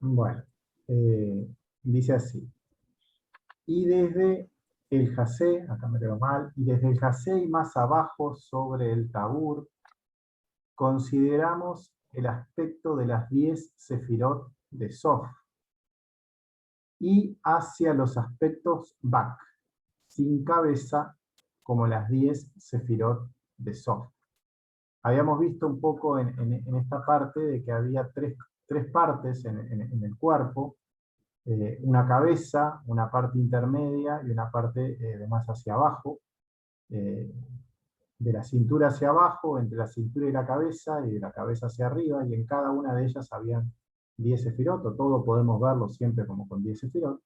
Bueno, dice así. Y desde el Jacé, acá me quedo mal, y desde el Jacé y más abajo sobre el Tabur, consideramos el aspecto de las 10 sefirot de Sof, y hacia los aspectos Bak, sin cabeza, como las 10 sefirot de Sof. Habíamos visto un poco en esta parte de que había tres partes en el cuerpo, una cabeza, una parte intermedia y una parte de más hacia abajo, de la cintura hacia abajo, entre la cintura y la cabeza, y de la cabeza hacia arriba, y en cada una de ellas habían 10 sefirot, o todo podemos verlo siempre como con 10 sefirot.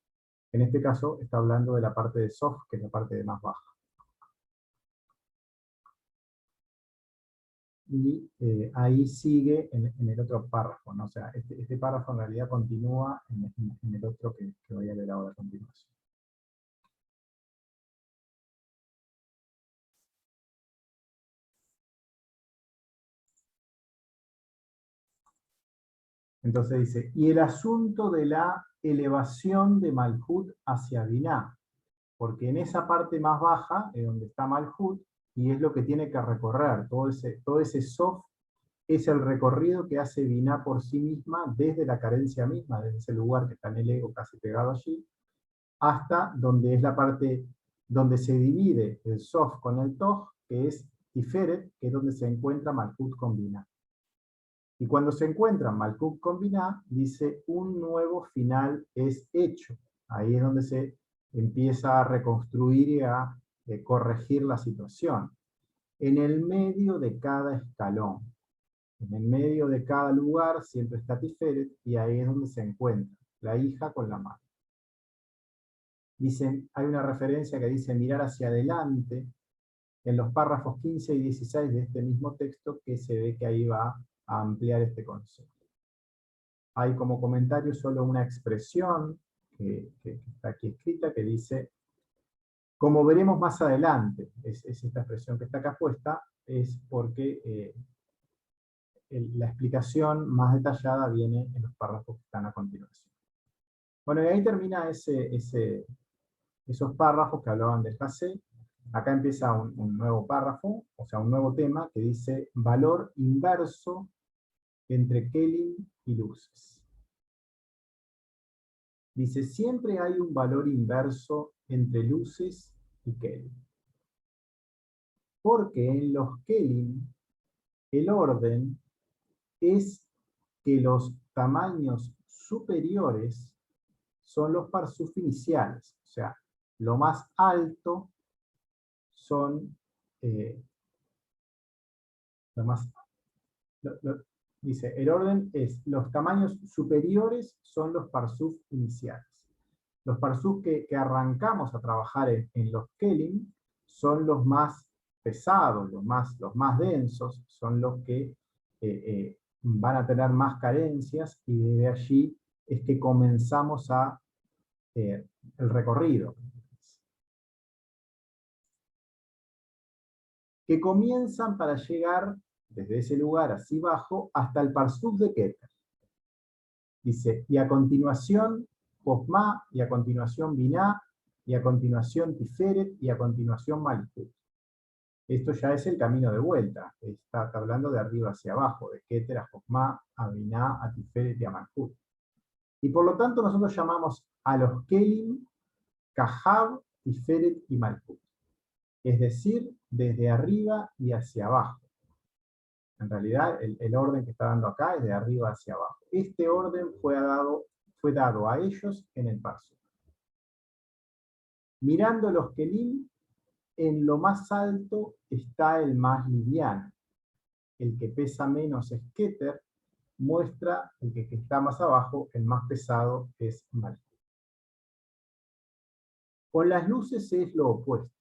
En este caso está hablando de la parte de Sof, que es la parte de más baja. Y ahí sigue en el otro párrafo, ¿no? O sea, este párrafo en realidad continúa en el otro que voy a leer ahora a continuación. Entonces dice, y el asunto de la elevación de Malhut hacia Biná, porque en esa parte más baja es donde está Malhut, y es lo que tiene que recorrer, todo ese Sof es el recorrido que hace Biná por sí misma, desde la carencia misma, desde ese lugar que está en el ego casi pegado allí, hasta donde es la parte donde se divide el Sof con el Toj, que es Tiferet, que es donde se encuentra Malhut con Biná. Y cuando se encuentran Malhut con Biná, dice un nuevo final es hecho. Ahí es donde se empieza a reconstruir y a corregir la situación. En el medio de cada escalón, en el medio de cada lugar siempre está Tiferet, y ahí es donde se encuentra la hija con la madre. Dicen, hay una referencia que dice mirar hacia adelante, en los párrafos 15 y 16 de este mismo texto, que se ve que ahí va a ampliar este concepto. Hay como comentario solo una expresión que está aquí escrita, que dice, como veremos más adelante, es esta expresión que está acá puesta, es porque la explicación más detallada viene en los párrafos que están a continuación. Bueno, y ahí termina esos párrafos que hablaban del Jacé. Acá empieza un nuevo párrafo, o sea, un nuevo tema que dice valor inverso entre Kelim y luces. Dice, siempre hay un valor inverso entre luces y Kelim. Porque en los Kelim el orden es que los tamaños superiores son los parsuf iniciales, o sea, lo más alto son dice, el orden es, los tamaños superiores son los parsuf iniciales. Los parsuf que arrancamos a trabajar en los Kelim son los más pesados, los más densos, son los que van a tener más carencias, y desde allí es que comenzamos el recorrido. Que comienzan para llegar desde ese lugar así bajo hasta el parsuf de Keter. Dice, y a continuación Josma, y a continuación Biná, y a continuación Tiferet, y a continuación Malhut. Esto ya es el camino de vuelta, está hablando de arriba hacia abajo, de Keter a Josma, a Biná, a Tiferet y a Malhut. Y por lo tanto nosotros llamamos a los Kelim Kahab, Tiferet y Malhut. Es decir, desde arriba y hacia abajo. En realidad, el orden que está dando acá es de arriba hacia abajo. Este orden fue dado a ellos en el parsuf. Mirando los Kelim, en lo más alto está el más liviano. El que pesa menos es Keter, muestra el que está más abajo, el más pesado es Malhut. Con las luces es lo opuesto,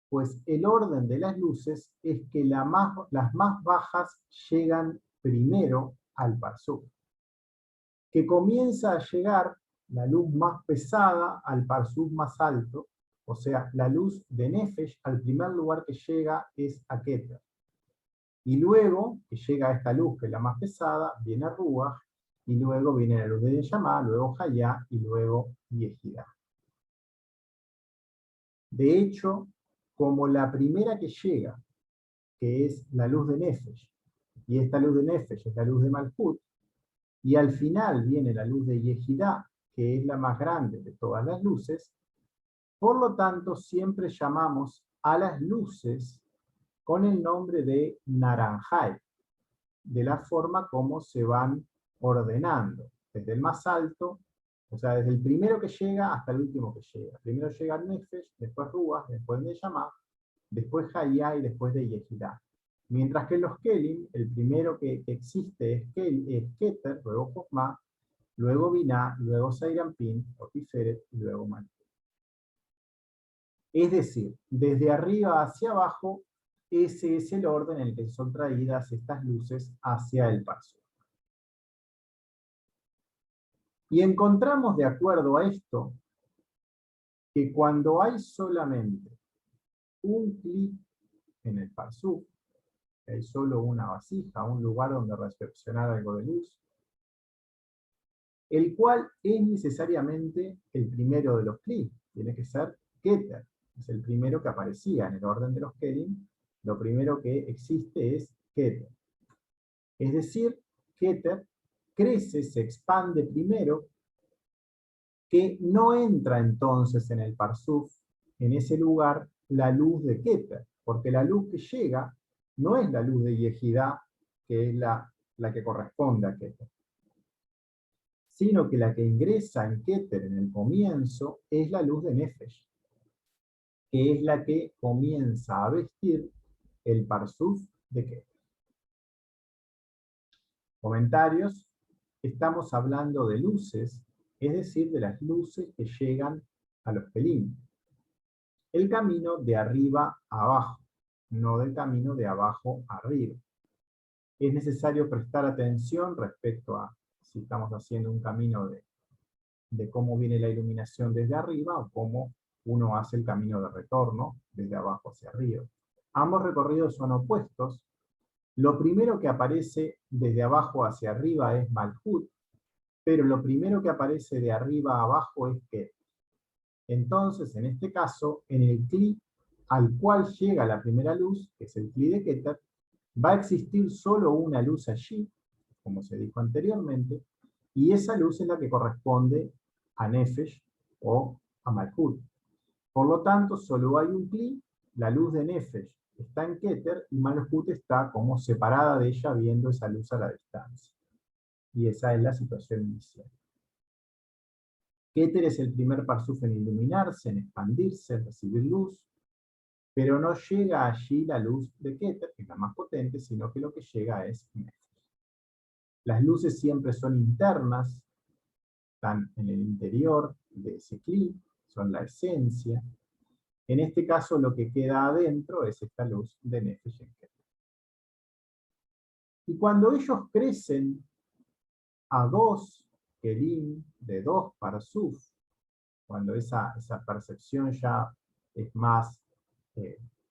pues el orden de las luces es que las más bajas llegan primero al parsuf, que comienza a llegar la luz más pesada al parsuf más alto, o sea, la luz de Nefesh al primer lugar que llega es a Keter. Y luego, que llega a esta luz que es la más pesada, viene Ruach, y luego viene la luz de Neyamá, luego Hayá y luego Yehidá. De hecho, como la primera que llega, que es la luz de Nefesh, y esta luz de Nefesh es la luz de Malhut, y al final viene la luz de Yehidá, que es la más grande de todas las luces, por lo tanto siempre llamamos a las luces con el nombre de Naranjai, de la forma como se van ordenando, desde el más alto, o sea, desde el primero que llega hasta el último que llega. Primero llega Nefesh, después Ruach, después Neyamá, después Hayá y después de Yehidá. Mientras que en los Kelim, el primero que existe es Keter, luego Jochma, luego Binah, luego Seirampin, o Tiferet, y luego Malhut. Es decir, desde arriba hacia abajo, ese es el orden en el que son traídas estas luces hacia el paso. Y encontramos, de acuerdo a esto, que cuando hay solamente un clic en el parsuf, que hay solo una vasija, un lugar donde recepcionar algo de luz, el cual es necesariamente el primero de los clics, tiene que ser Keter, es el primero que aparecía en el orden de los Kelim, lo primero que existe es Keter. Es decir, Keter crece, se expande primero, que no entra entonces en el Parsuf, en ese lugar, la luz de Keter, porque la luz que llega no es la luz de Yehidá, que es la que corresponde a Keter, sino que la que ingresa en Keter en el comienzo es la luz de Nefesh, que es la que comienza a vestir el Parsuf de Keter. Comentarios. Estamos hablando de luces, es decir, de las luces que llegan a los Kelim. El camino de arriba a abajo, no del camino de abajo a arriba. Es necesario prestar atención respecto a si estamos haciendo un camino de cómo viene la iluminación desde arriba o cómo uno hace el camino de retorno desde abajo hacia arriba. Ambos recorridos son opuestos. Lo primero que aparece desde abajo hacia arriba es Malhut, pero lo primero que aparece de arriba a abajo es Keter. Entonces, en este caso, en el cli al cual llega la primera luz, que es el cli de Keter, va a existir solo una luz allí, como se dijo anteriormente, y esa luz es la que corresponde a Nefesh o a Malhut. Por lo tanto, solo hay un cli, la luz de Nefesh está en Keter y Malhut está como separada de ella viendo esa luz a la distancia. Y esa es la situación inicial. Keter es el primer parsuf en iluminarse, en expandirse, en recibir luz, pero no llega allí la luz de Keter, que es la más potente, sino que lo que llega es Nefesh. Las luces siempre son internas, están en el interior de ese cli, son la esencia. En este caso lo que queda adentro es esta luz de Nefesh en Keter. Y cuando ellos crecen a dos kelim de dos parsuf, cuando esa percepción ya es más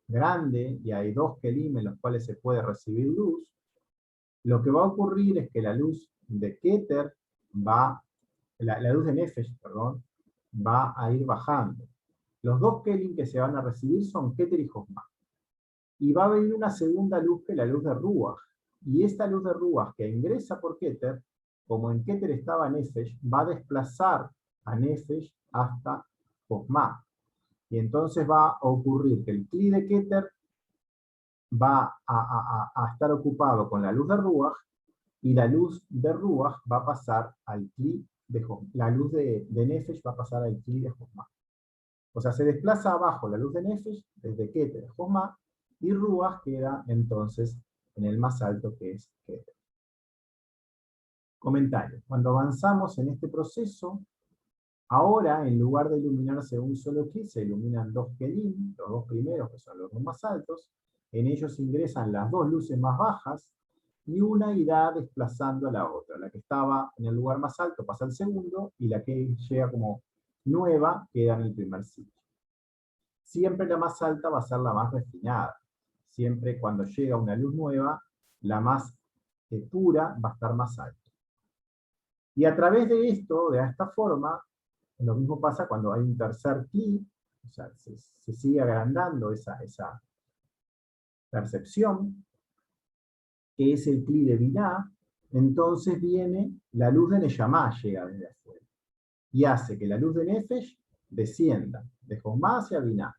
grande y hay dos kelim en los cuales se puede recibir luz, lo que va a ocurrir es que la luz de Keter la luz de Nefesh, perdón, va a ir bajando. Los dos kelim que se van a recibir son Keter y Jochma. Y va a venir una segunda luz que es la luz de Ruach. Y esta luz de Ruach que ingresa por Keter, como en Keter estaba Nefesh, va a desplazar a Nefesh hasta Jochma. Y entonces va a ocurrir que el cli de Keter va a estar ocupado con la luz de Ruach, y la luz de Ruach va a pasar al cli de Jochma. La luz de Nefesh va a pasar al cli de Jochma. O sea, se desplaza abajo la luz de Nefesh, desde Keter a Jochma, y Ruach queda entonces en el más alto, que es Keter. Comentario. Cuando avanzamos en este proceso, ahora, en lugar de iluminarse un solo cli, se iluminan dos kelim, los dos primeros, que son los dos más altos. En ellos ingresan las dos luces más bajas, y una irá desplazando a la otra. La que estaba en el lugar más alto pasa al segundo, y la que llega como nueva queda en el primer sitio. Siempre la más alta va a ser la más refinada. Siempre cuando llega una luz nueva, la más pura va a estar más alta. Y a través de esto, de esta forma, lo mismo pasa cuando hay un tercer cli, o sea, se sigue agrandando esa percepción, que es el cli de Binah, entonces viene la luz de Neyamá, llega desde afuera, y hace que la luz de Nefesh descienda de Josmá hacia Binah,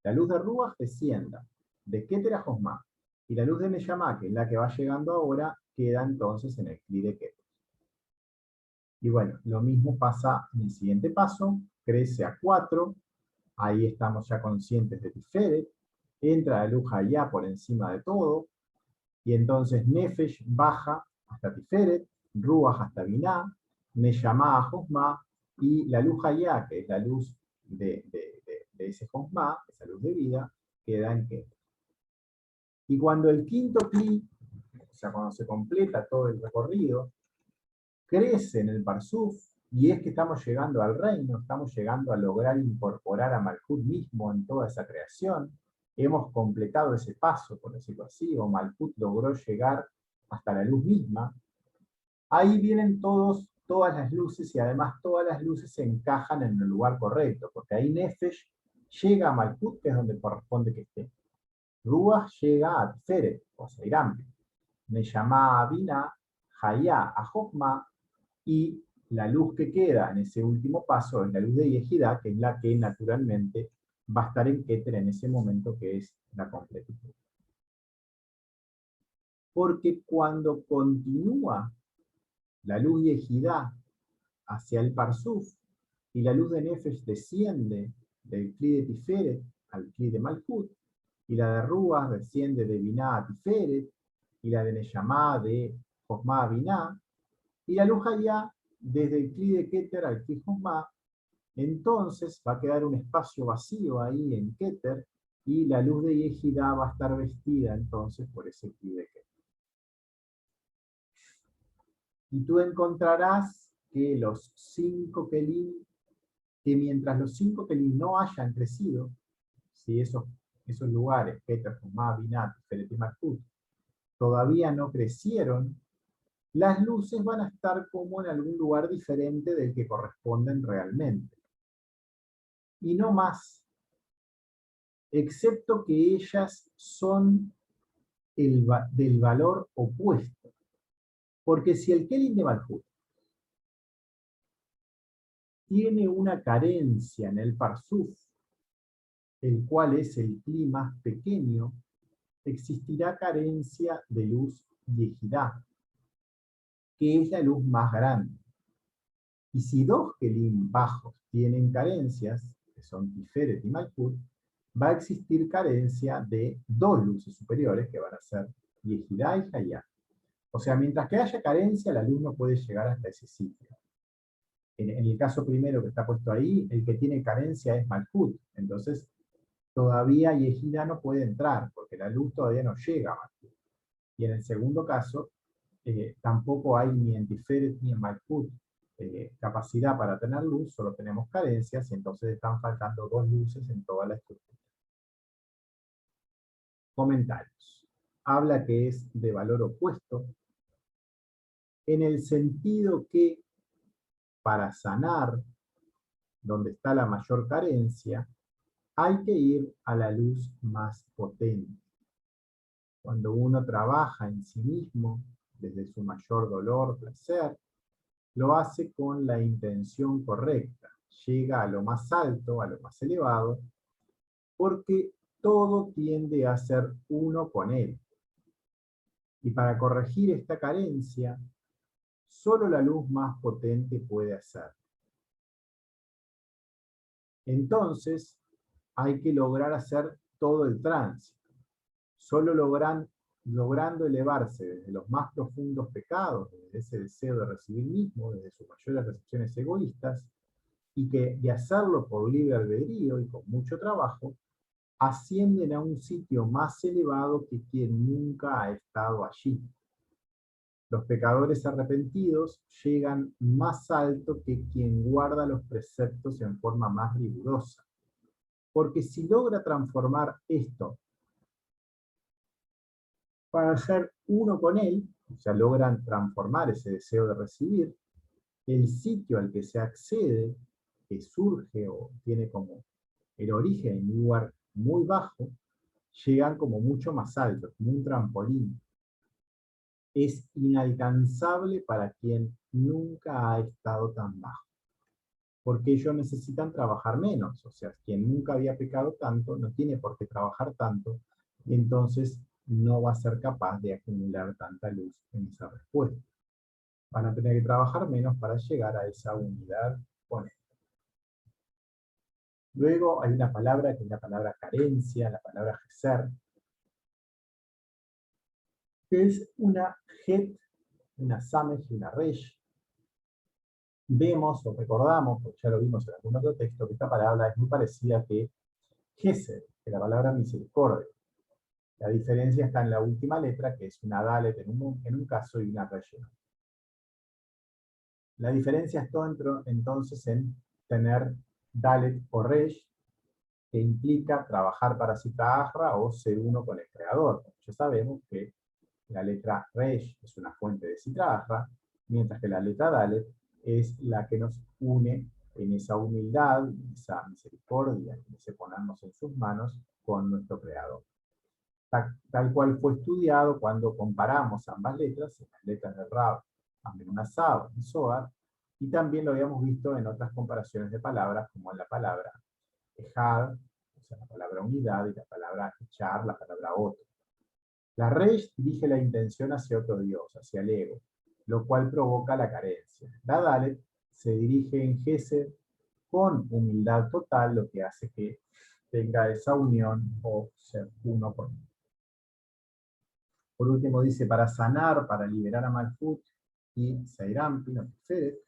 la luz de Ruach descienda de Keter a Josmá, y la luz de Neyamá, que es la que va llegando ahora, queda entonces en el cli de Keter. Y bueno, lo mismo pasa en el siguiente paso, crece a 4, ahí estamos ya conscientes de Tiferet, entra la luz allá por encima de todo, y entonces Nefesh baja hasta Tiferet, Ruach hasta Binah, Neyamá a Josmá, y la luz allá, que es la luz de ese Josmá, esa luz de vida, queda en Keter. Y cuando el quinto cli, o sea, cuando se completa todo el recorrido, crece en el Parsuf, y es que estamos llegando al reino, estamos llegando a lograr incorporar a Malkut mismo en toda esa creación, hemos completado ese paso, por decirlo así, o Malkut logró llegar hasta la luz misma, ahí vienen todas las luces, y además todas las luces se encajan en el lugar correcto, porque ahí Nefesh llega a Malkut, que es donde corresponde que esté. Ruach llega a Tiferet, o Seiram, Neyamá a Binah, Hayá a Jokma, y la luz que queda en ese último paso es la luz de Yehidá, que es la que naturalmente va a estar en Keter en ese momento, que es la completitud. Porque cuando continúa la luz de Yehidá hacia el Parsuf, y la luz de Nefesh desciende del Cli de Tiferet al Cli de Malkut, y la de Ruach desciende de Binah a Tiferet, y la de Neyamá de Josmá a Binah, y la luz allá desde el Cli de Keter al Cli Josmá, entonces va a quedar un espacio vacío ahí en Keter, y la luz de Yehidá va a estar vestida entonces por ese Cli de Keter. Y tú encontrarás que los 5 Kelim, que mientras los 5 Kelim no hayan crecido, si esos lugares, Keter, Josmá, Binah, Tiferet y Malkut, todavía no crecieron, las luces van a estar como en algún lugar diferente del que corresponden realmente. Y no más, excepto que ellas son del valor opuesto. Porque si el Kelim de Malkut tiene una carencia en el Parsuf, el cual es el Kli más pequeño, existirá carencia de luz Yehidá, que es la luz más grande. Y si 2 Kelim bajos tienen carencias, que son Tiferet y Malkut, va a existir carencia de 2 luces superiores, que van a ser Yehidá y Hayá. O sea, mientras que haya carencia, la luz no puede llegar hasta ese sitio. En el caso primero que está puesto ahí, el que tiene carencia es Malkut. Entonces, todavía Yehidá no puede entrar, porque la luz todavía no llega a Malkut. Y en el segundo caso, tampoco hay ni en Tiferet ni en Malkut capacidad para tener luz, solo tenemos carencias, y entonces están faltando 2 luces en toda la estructura. Comentarios. Habla que es de valor opuesto, en el sentido que para sanar donde está la mayor carencia, hay que ir a la luz más potente. Cuando uno trabaja en sí mismo, desde su mayor dolor, placer, lo hace con la intención correcta. Llega a lo más alto, a lo más elevado, porque todo tiende a ser uno con él. Y para corregir esta carencia, solo la luz más potente puede hacerlo. Entonces, hay que lograr hacer todo el tránsito. Solo logrando elevarse desde los más profundos pecados, desde ese deseo de recibir mismo, desde sus mayores recepciones egoístas, y hacerlo por libre albedrío y con mucho trabajo, ascienden a un sitio más elevado que quien nunca ha estado allí. Los pecadores arrepentidos llegan más alto que quien guarda los preceptos en forma más rigurosa. Porque si logra transformar esto para ser uno con él, o sea, logran transformar ese deseo de recibir, el sitio al que se accede, que surge o tiene como el origen en un lugar muy bajo, llegan como mucho más alto, como un trampolín. Es inalcanzable para quien nunca ha estado tan bajo, porque ellos necesitan trabajar menos, o sea, quien nunca había pecado tanto no tiene por qué trabajar tanto, y entonces no va a ser capaz de acumular tanta luz en esa respuesta. Van a tener que trabajar menos para llegar a esa unidad con él. Luego hay una palabra que es la palabra carencia, la palabra geser, que es una het, una samej y una resh. Vemos o recordamos, porque ya lo vimos en algún otro texto, que esta palabra es muy parecida que geser, que la palabra misericordia. La diferencia está en la última letra, que es una dalet en un caso y una resh. La diferencia está entonces en tener dalet o resh, que implica trabajar para Sita Ahra o ser uno con el creador. Ya sabemos que la letra Resh es una fuente de Sita Ahra, mientras que la letra Dalet es la que nos une en esa humildad, en esa misericordia, en ese ponernos en sus manos con nuestro creador. Tal cual fue estudiado cuando comparamos ambas letras, las letras de Rab, Amenunasab y Zohar, y también lo habíamos visto en otras comparaciones de palabras, como en la palabra Ejad, o sea, la palabra unidad, y la palabra echar, la palabra otro. La Resh dirige la intención hacia otro Dios, hacia el ego, lo cual provoca la carencia. La Dalet se dirige en Gesed con humildad total, lo que hace que tenga esa unión o ser uno con él. Por último dice, para sanar, para liberar a Malkut y Seirampi, o Tiferet,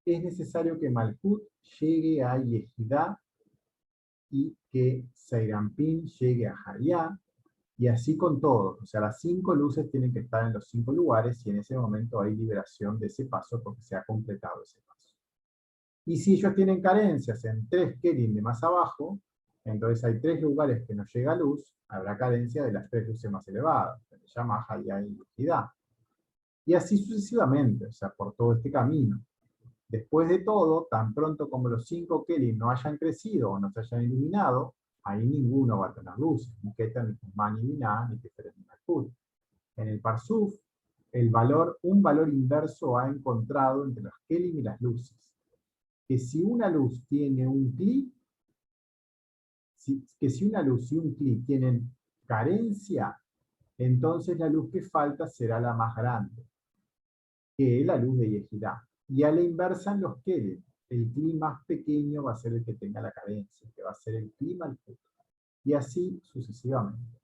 es necesario que Malkut llegue a Yehidá y que Seirampín llegue a Jariá, y así con todos. O sea, las 5 luces tienen que estar en los 5 lugares y en ese momento hay liberación de ese paso porque se ha completado ese paso. Y si ellos tienen carencias en 3 Kelim de más abajo, entonces hay 3 lugares que no llega luz, habrá carencia de las 3 luces más elevadas, que se llama Jariá y Yehidá. Y así sucesivamente, o sea, por todo este camino. Después de todo, tan pronto como los 5 Kelim no hayan crecido o no se hayan iluminado, ahí ninguno va a tener luz, ni Keter, ni Kuzman, ni Binah, ni Tiferet, ni Malkut. En el Parsuf, un valor inverso ha encontrado entre los Kelim y las luces, que si una luz tiene un Kli, que si una luz y un Kli tienen carencia, entonces la luz que falta será la más grande, que es la luz de Yehidá. Y a la inversa en los Kelim, el Kli más pequeño va a ser el que tenga la carencia, que va a ser el Kli Malkut. Y así sucesivamente.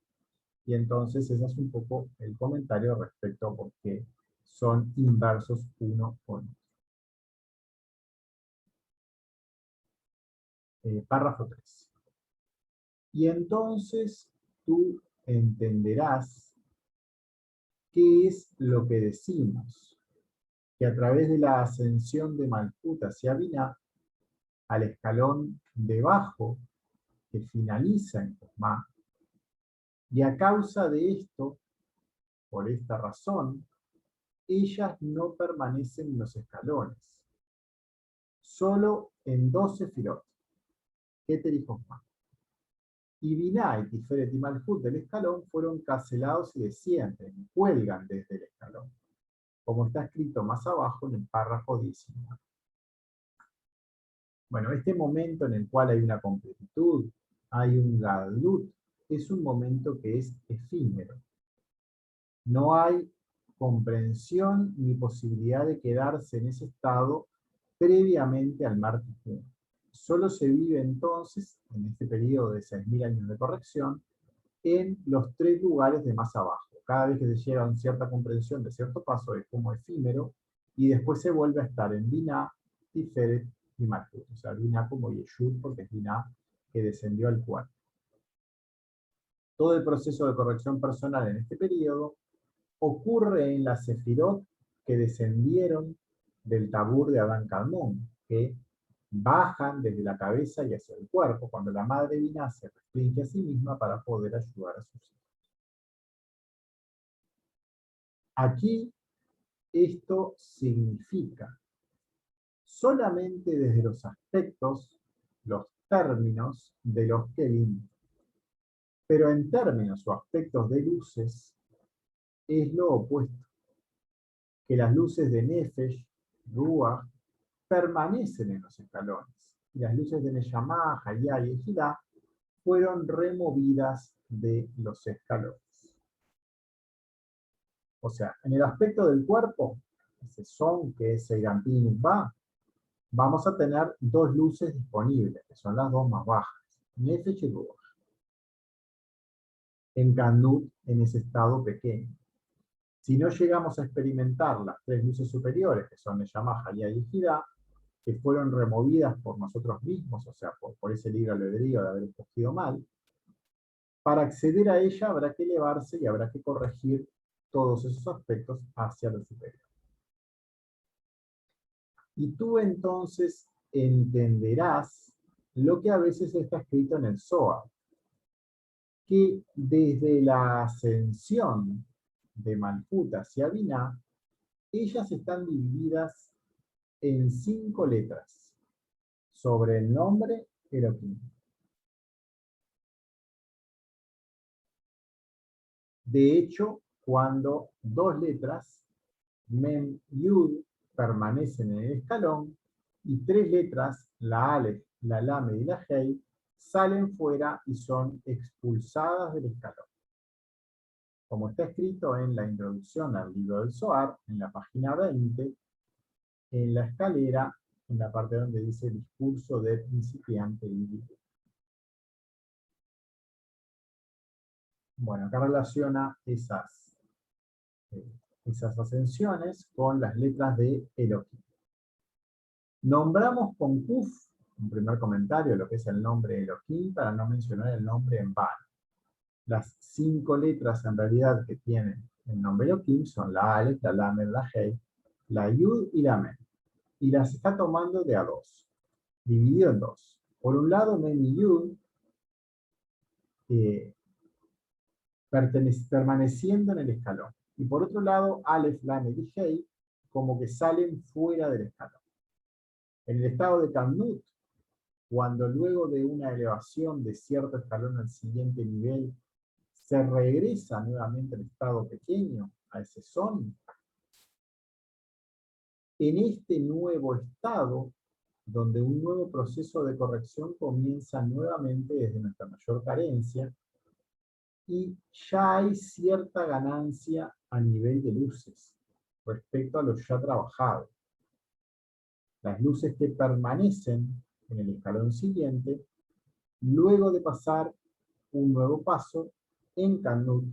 Y entonces ese es un poco el comentario respecto a por qué son inversos uno con otro. Párrafo 3. Y entonces tú entenderás qué es lo que decimos, que a través de la ascensión de Malkut hacia Binah, al escalón debajo, que finaliza en Josmá, y a causa de esto, por esta razón, ellas no permanecen en los escalones, solo en 2 sefirot, Keter y Josmá. Y Binah y Tiferet y Malkut del escalón fueron cancelados y descienden, cuelgan desde el escalón, como está escrito más abajo en el párrafo 19. Bueno, este momento en el cual hay una completitud, hay un gadlut, es un momento que es efímero. No hay comprensión ni posibilidad de quedarse en ese estado previamente al mar Tikkun. Solo se vive entonces, en este periodo de 6.000 años de corrección, en los 3 lugares de más abajo. Cada vez que se llega a una cierta comprensión de cierto paso es como efímero, y después se vuelve a estar en Binah, Tiferet y Malkut. O sea, Binah como Yeshut, porque es Binah que descendió al cuarto. Todo el proceso de corrección personal en este periodo ocurre en las sefirot que descendieron del tabur de Adán Calmón, que bajan desde la cabeza y hacia el cuerpo, cuando la madre Binah se restringe a sí misma para poder ayudar a sus hijos. Aquí esto significa solamente desde los aspectos, los términos de los kelim. Pero en términos o aspectos de luces, es lo opuesto, que las luces de Nefesh, Ruach, permanecen en los escalones, y las luces de Neyamá, Hayá y Ejidá fueron removidas de los escalones. O sea, en el aspecto del cuerpo, ese son que es Seiranpin Va, vamos a tener dos luces disponibles, que son las dos más bajas, Nefesh y Ruach. En Kanut, en ese estado pequeño. Si no llegamos a experimentar las tres luces superiores, que son Neyamá, Hayá y Ejidá, que fueron removidas por nosotros mismos, o sea, por ese libre albedrío de haber escogido mal, para acceder a ella habrá que elevarse y habrá que corregir todos esos aspectos hacia lo superior. Y tú entonces entenderás lo que a veces está escrito en el Zohar, que desde la ascensión de Malkut hacia Biná, ellas están divididas en 5 letras sobre el nombre Elohim. De hecho, cuando 2 letras, Mem, Yud, permanecen en el escalón, y 3 letras, la Aleph, la Lamed y la Hei, salen fuera y son expulsadas del escalón. Como está escrito en la introducción al libro del Zohar, en la página 20, en la escalera, en la parte donde dice discurso de principiante y líder. Bueno, acá relaciona esas ascensiones con las letras de Elohim. Nombramos con Kuf, un primer comentario, lo que es el nombre Elohim, para no mencionar el nombre en vano. Las 5 letras en realidad que tienen el nombre Elohim son la Aleph, la Lamed, la Hei, la Yud y la Mem. Y las está tomando de a 2, dividido en 2. Por un lado, Mem y Yud, permaneciendo en el escalón. Y por otro lado, Aleph, Lamed y Hei, como que salen fuera del escalón. En el estado de Kamnut, cuando luego de una elevación de cierto escalón al siguiente nivel, se regresa nuevamente al estado pequeño, a ese son, en este nuevo estado, donde un nuevo proceso de corrección comienza nuevamente desde nuestra mayor carencia, y ya hay cierta ganancia a nivel de luces respecto a lo ya trabajado. Las luces que permanecen en el escalón siguiente, luego de pasar un nuevo paso, en Kanut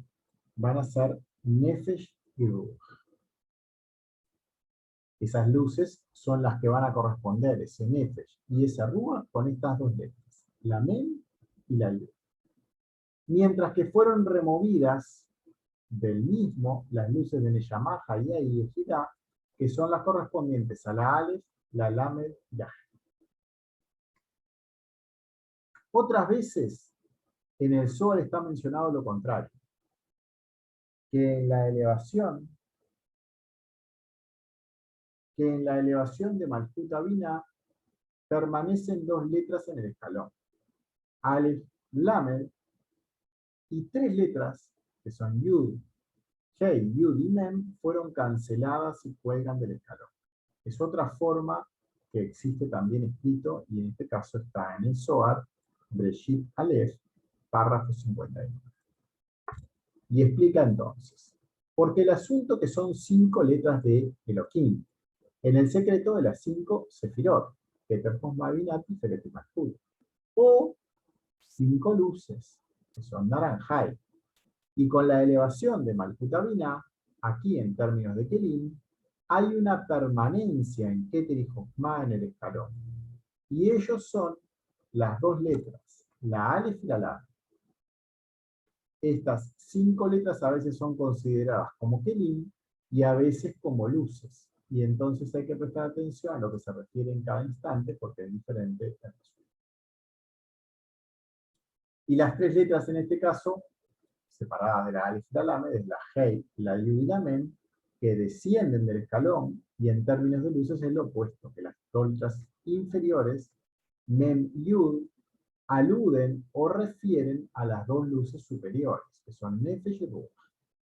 van a ser Nefesh y Ruach. Esas luces son las que van a corresponder, ese Nefesh y ese Ruach, con estas dos letras, la Mem y la Yud. Mientras que fueron removidas del mismo las luces de Neyamá, Hayá y Ejidá, que son las correspondientes a la Aleph, la Lamed y la Hei. Otras veces, en el Zohar está mencionado lo contrario, que en la elevación de Malkut a Biná permanecen 2 letras en el escalón, Aleph, Lamed, y 3 letras, que son Yud, Hei, Yud y Mem, fueron canceladas y cuelgan del escalón. Es otra forma que existe también escrito, y en este caso está en el Zohar, Breshit Aleph, párrafo 51. Y explica entonces, porque el asunto que son 5 letras de Elohim, en el secreto de las 5 Sefirot, Keter Chochmah Binah Tiferet Malkut, o 5 luces, que son Naranjai, y con la elevación de Malkut a Binah, aquí en términos de Kelim, hay una permanencia en Keter y Chochmah en el escalón, y ellos son las 2 letras, la Aleph y la Lamed. Estas 5 letras a veces son consideradas como Kelim y a veces como luces. Y entonces hay que prestar atención a lo que se refiere en cada instante porque es diferente el resultado. Y las 3 letras en este caso, separadas de la Aleph y la Lamed, es la Hei, la Yud y la Mem, que descienden del escalón Y en términos de luces es lo opuesto, que las dos letras inferiores, Mem y Yud, aluden o refieren a las dos luces superiores, que son Nefesh y Ruach,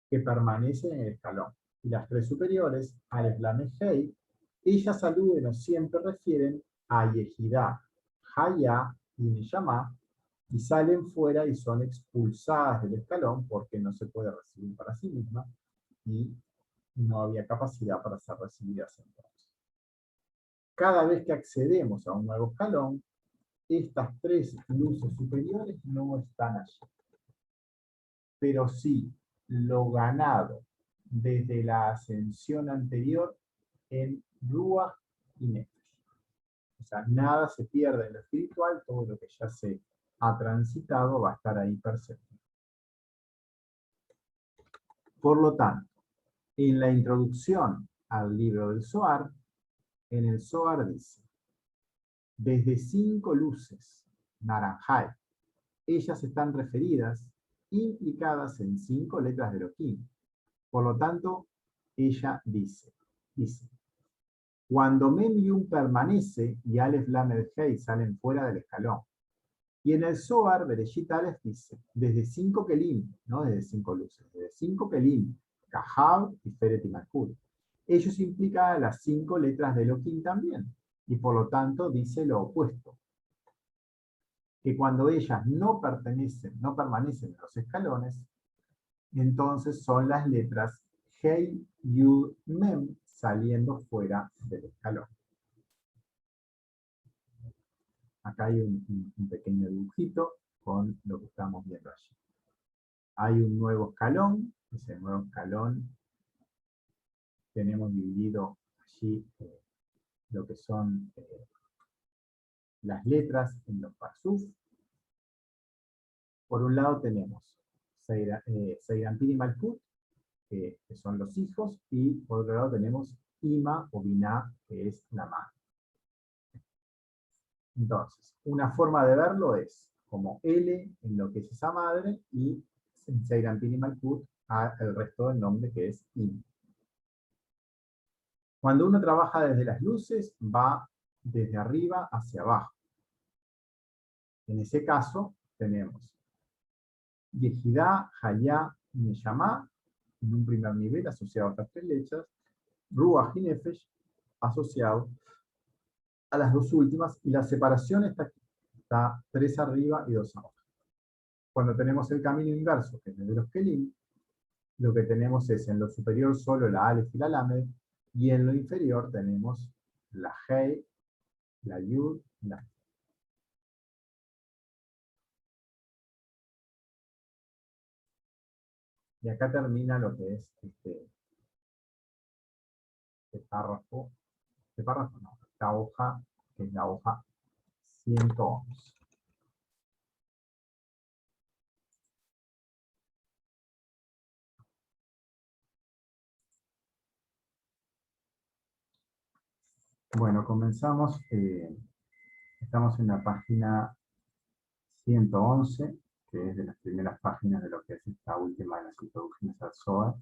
que permanecen en el escalón. Y las tres superiores, Alef, Lamed, Hei, ellas aluden o siempre refieren a Yehidá, Hayá y Neshama, y salen fuera y son expulsadas del escalón porque no se puede recibir para sí misma y no había capacidad para ser recibidas entonces. Cada vez que accedemos a un nuevo escalón, estas tres luces superiores no están allí. Pero sí lo ganado desde la ascensión anterior en Ruach y Nefesh. O sea, nada se pierde en lo espiritual, todo lo que ya se ha transitado va a estar ahí perceptible. Por lo tanto, en la introducción al libro del Zohar, en el Zohar dice, desde 5 luces, naranjal, ellas están referidas, implicadas en 5 letras de Elohim. Por lo tanto, ella dice, cuando Mem y Un permanece y Aleph, Lamed, Hei salen fuera del escalón. Y en el Zohar, Bereshit Aleph dice, desde 5 Kelim, no desde 5 luces, desde 5 Kelim, Kahab, Tiferet y Malkut. Ellos implican las 5 letras de Elohim también, y por lo tanto dice lo opuesto, que cuando ellas no permanecen en los escalones, entonces son las letras Hei, Yud, Mem saliendo fuera del escalón. Acá hay un pequeño dibujito con lo que estamos viendo allí. Hay un nuevo escalón, ese nuevo escalón tenemos dividido allí lo que son las letras en los pasuf. Por un lado tenemos Seiranpin y Malkut, que son los hijos, y por otro lado tenemos Ima o Binah, que es la madre. Entonces, una forma de verlo es como L en lo que es esa madre y en Seiranpin y Malkut el resto del nombre que es Im. Cuando uno trabaja desde las luces, va desde arriba hacia abajo. En ese caso, tenemos Yehidá, Hayá y Neshama, en un primer nivel asociado a estas tres letras, Ruach y Nefesh, asociado a las dos últimas, y la separación está aquí. Está 3 arriba y 2 abajo. Cuando tenemos el camino inverso, que es el de los Kelim, lo que tenemos es en lo superior solo la Aleph y la Lamed, y en lo inferior tenemos la Hei, la Yud y la He. Y acá termina lo que es este párrafo, no, esta hoja, que es la hoja 111. Bueno, comenzamos, estamos en la página 111, que es de las primeras páginas de lo que es esta última de las introducciones al Zohar.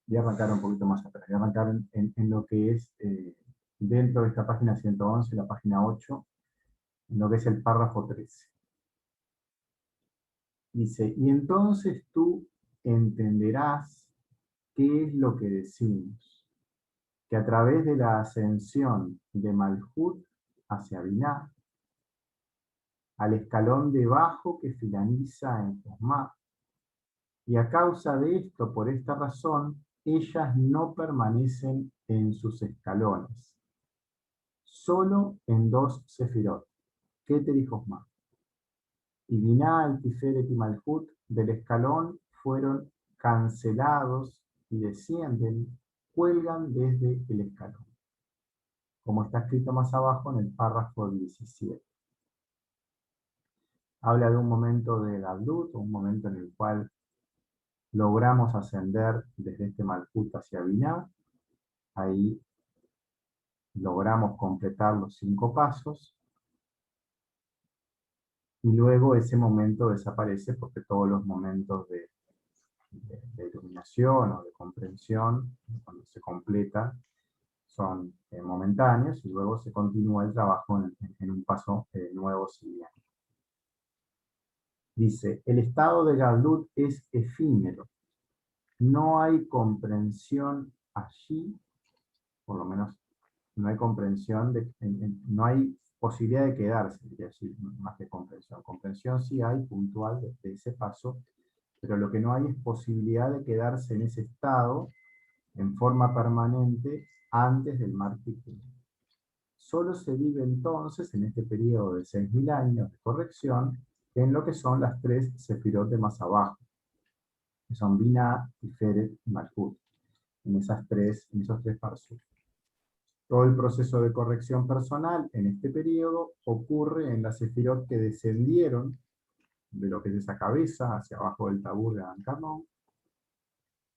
Voy a arrancar un poquito más atrás, voy a arrancar en lo que es, dentro de esta página 111, la página 8, en lo que es el párrafo 13. Dice, y entonces tú entenderás qué es lo que decimos, que a través de la ascensión de Malhut hacia Binah, al escalón debajo que finaliza en Josmá, y a causa de esto, por esta razón, ellas no permanecen en sus escalones, solo en 2 sefirot, Keter y Josmá. Y Binah, el Tiferet y Malhut del escalón fueron cancelados y descienden, cuelgan desde el escalón, como está escrito más abajo en el párrafo 17. Habla de un momento de Gadlut, un momento en el cual logramos ascender desde este Malhut hacia Binah. Ahí logramos completar los 5 pasos, y luego ese momento desaparece porque todos los momentos de corrección o de comprensión, cuando se completa, son momentáneos y luego se continúa el trabajo en un paso nuevo siguiente. Dice, el estado de Gablud es efímero. No hay comprensión allí, por lo menos no hay comprensión, no hay posibilidad de quedarse, diría así, más que comprensión. Comprensión sí hay, puntual, de ese paso, pero lo que no hay es posibilidad de quedarse en ese estado en forma permanente antes del Martikin. Solo se vive entonces, en este periodo de 6.000 años de corrección, en lo que son las tres sefirot de más abajo, que son Binah, Tiferet y Malkut, en esos tres parsos. Todo el proceso de corrección personal en este periodo ocurre en las sefirot que descendieron de lo que es esa cabeza hacia abajo del tabú de Ancarnón,